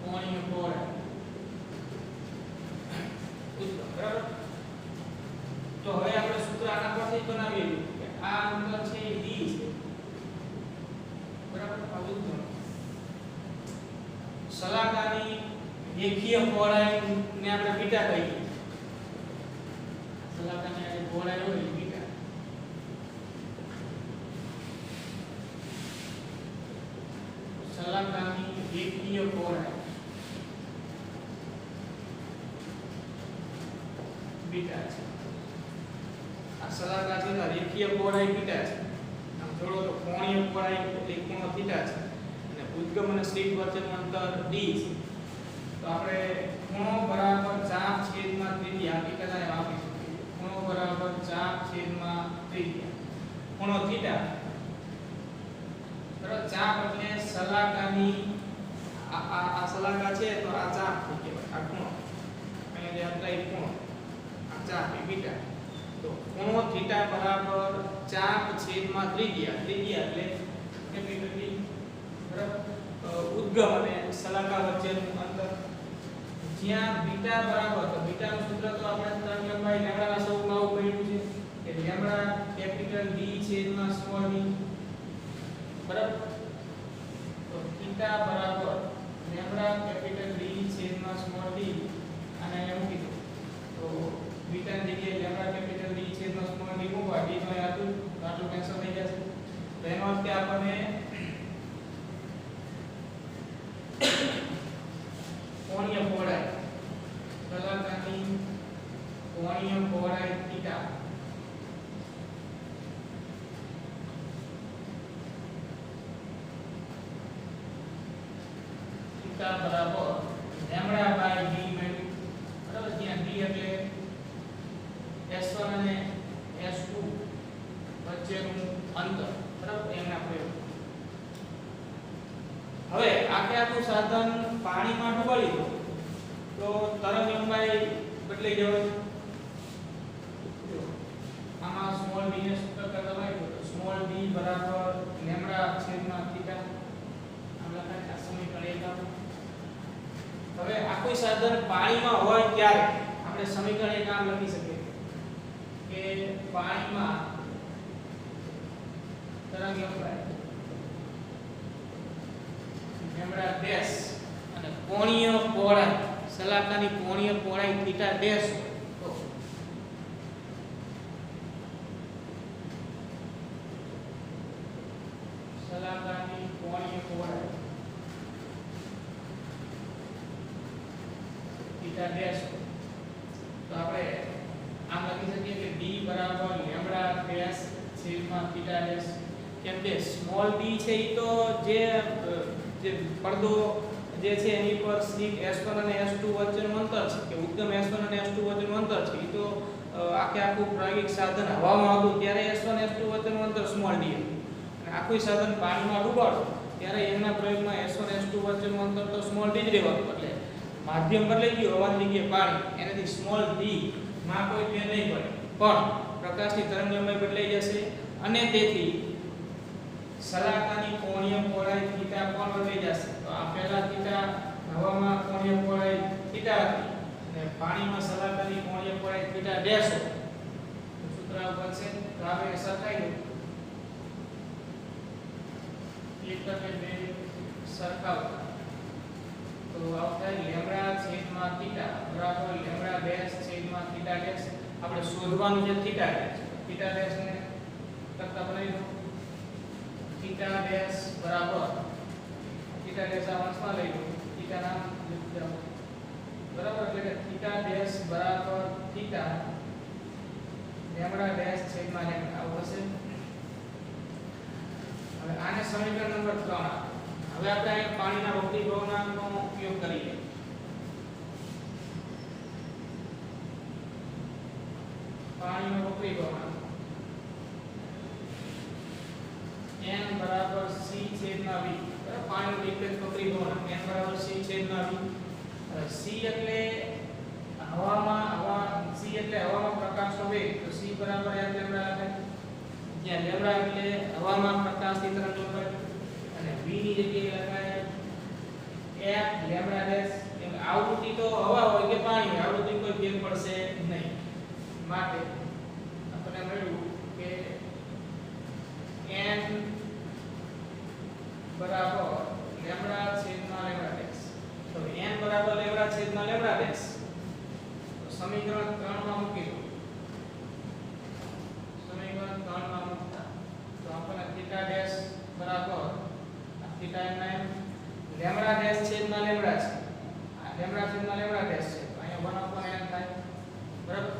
કોણીય પહોળાઈ, બરાબર. તો હવે આપણે સૂત્ર આના પરથી બનાવીએ કે આ અંતર છે એ d છે, બરાબર. આ ઉદ્ગમ સલાકાની રેખીય પહોળાઈને આપણે બીટા કહીએ. સલાકાની આ પહોળાઈ હોય બીટા. સલાકાની રેખીય પહોળાઈ બીટા છે. આ સલાકા છે તો રેખીય પહોળાઈ બીટા છે. આમ જોડો તો કોણીય પહોળાઈ એટલે ખૂણો થીટા છે અને ઉદ્ગમ અને સ્લીપ વચ્ચેનું અંતર d છે. તો આપણે ખૂણો બરાબર 4/3 હકીકત આ આપીશું. ખૂણો બરાબર 4/3 ખૂણો થીટા, બરાબર. ચાપ એટલે સલાકાની આ સલાકા છે તો આ ચાપ થઈ કહેવાય. આ ખૂણો અહીંયા જે અંતરાય ખૂણો આ ચાપ એ બીટા. તો ખૂણો થીટા બરાબર 4/3 એટલે કેપિટલ D, બરાબર. ઉદ્ગમ અને સલાકા વચ્ચેનું અંતર જ્યાં બીટા બરાબર, તો બીટાનું સૂત્ર તો આપણે તરંગ લંબાઈ લેમ્ડાના સ્વરૂપમાં આવું પડ્યું છે કે લેમ્ડા કેપિટલ D છેદમાં સ્મોલ d, બરાબર. તો થીટા બરાબર લેમ્ડા કેપિટલ D છેદમાં સ્મોલ d અને અહીંયા મૂકી દો તો બીટાની જગ્યાએ લેમ્ડા કેપિટલ D છેદમાં સ્મોલ d મૂકવા, d તો આટલું કેન્સલ થઈ જશે. તો એનો અર્થ કે આપણને કોણીય પહોળાઈ, સલાકાની કોણીય પહોળાઈ થીટા થીટા બરાબર લેમ્બડા બાય b મેળવી, બરાબર, જ્યાં b એટલે s1 અને s2 વચ્ચેનું અંતર, બરાબર, એમના પ્રયોગ. હવે આખું સાધન પાણીમાં ડૂબાડી દો તો તરંગ લંબાઈ બદલાઈ જવાની. આમાં સ્મોલ b ને સૂત્ર કરતા હોય તો સ્મોલ b બરાબર લેમ્બડા છેદમાં થીટા, આમ લખાય આ સમીકરણ 1. હવે આખું સાધન પાણીમાં હોય ત્યારે આપણે સમીકરણ 1 આમ લખી શકીએ કે પાણીમાં તરંગ લંબાઈ લેમ્બડા ડેશ અને કોણીય પહોળાઈ, સલાકાની કોણીય પહોળાઈ થીટા ડેશ, તો સલાકાની કોણીય પહોળાઈ થીટા ડેશ, તો આપણે આમ લખી શકીએ કે b બરાબર લેમ્બડા ડેશ છેદમાં થીટા ડેશ. કેમ કે સ્મોલ b છે ઈ તો જે પડદો જે છે એની પર સ્લિટ s1 અને s2 વચ્ચેનું અંતર છે કે ઉદ્ગમ s1 અને s2 વચ્ચેનું અંતર છે, ઈ તો આખું પ્રાયોગિક સાધન હવામાં હતું ત્યારે s1 s2 વચ્ચેનું અંતર સ્મોલ d હતું, અને આખું સાધન પાણીમાં ડૂબાડો ત્યારે એમના પ્રયોગમાં s1 s2 વચ્ચેનું અંતર તો સ્મોલ d જ રહેવાનું, એટલે માધ્યમ બદલાઈ ગયું, હવાની જગ્યાએ પાણી, એનાથી સ્મોલ d માં કોઈ ફેર નહીં પડે, પણ પ્રકાશની તરંગ લંબાઈ બદલાઈ જશે અને તેથી સલાકાની કોણીય પહોળાઈ થીટા પણ બદલાઈ જશે. તો આ પહેલા થીટા હવામાં કોણીય પહોળાઈ થીટા હતી અને પાણીમાં સલાકાની કોણીય પહોળાઈ થીટા ડેશ હોય, તો સૂત્ર બનશે. તો આપણે સરખાઈ દો, ક્લિક કરીને બે સરખાવતા તો આવતા લેમ્બડા છેદમાં થીટા બરાબર લેમ્બડા ડેશ છેદમાં થીટા ડેશ. આપણે શોધવાનું છે થીટા ડેશ, થીટા ડેશ ને કરતા બનાવી દો. થીટા ડેશ બરાબર થીટા ડેશ આ વંશમાં લઈ લો, થીટા નામ લખી દો, બરાબર, એટલે કે થીટા ડેશ બરાબર થીટા લેમ્બડા ડેશ છેદમાં લેમ્બડા આવું હશે. હવે આને સમીકરણ નંબર 3. હવે આપણે અહીંયા પાણીના વક્રી ભવનાંકનો ઉપયોગ કરીએ. પાણીનો વક્રી ભવનાંક n બરાબર c છેદમાં v, બરાબર, પાણીનો નિરપેક્ષ વક્રી ભવનાંક n બરાબર c છેદમાં v. c એટલે હવામાં પ્રકાશનો વેગ, તો c બરાબર f લેમ્બડા લખાય, જ્યાં લેમ્બડા એટલે હવામાં પ્રકાશની તરંગ લંબાઈ અને v ની જગ્યાએ લખાય f લેમ્બડા ડેશ. એમ આવૃત્તિ તો હવા હોય કે પાણી, આવૃત્તિ કોઈ ફેર પડશે નહીં, માટે આપણને મળ્યું કે n બરાબર લેમ્બડા છેદમાં લેમ્બડા ડેશ. તો n બરાબર લેમ્બડા છેદમાં લેમ્બડા ડેશ, તો સમીકરણ 3 માં મૂકી દો. સમીકરણ 3 માં મૂકતા તો આપણને થીટા ડેશ બરાબર થીટા n લેમ્બડા ડેશ છેદમાં લેમ્બડા છે, આ લેમ્બડા છેદમાં લેમ્બડા ડેશ છે, તો અહીંયા 1/n થાય, બરાબર.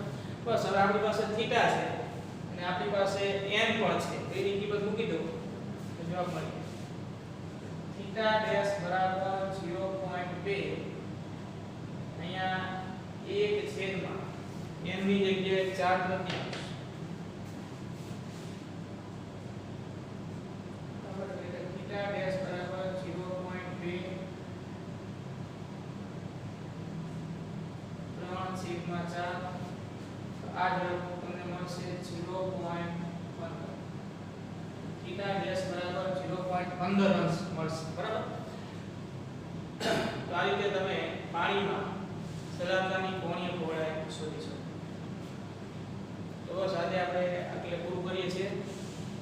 બસ હવે આપણી પાસે થીટા છે અને આપણી પાસે n પણ છે, તો એની કિંમત મૂકી દો તો જવાબ મળે થીટા ડેશ બરાબર 0.2, અહીંયા 1 છેદમાં n ની જગ્યાએ 4 તૃતીયાંશ, બરાબર, એટલે થીટા ડેશ બરાબર 0.2 3/4, આ જવાબ તમને મળશે 0.15. થીટા ડેશ બરાબર 0.15 અંશ મળશે, બરાબર. તો આ રીતે તમે પાણીમાં સલાકાની કોણીય પહોળાઈ શોધી શકો. તો બસ આજે આપણે આટલે પૂરું કરીએ છીએ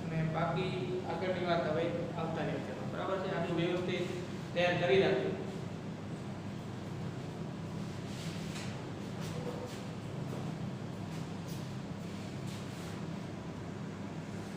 અને બાકી આગળની વાત હવે આવતા લેક્ચરમાં, બરાબર છે. આટલું વ્યવસ્થિત તૈયાર કરી રાખજો.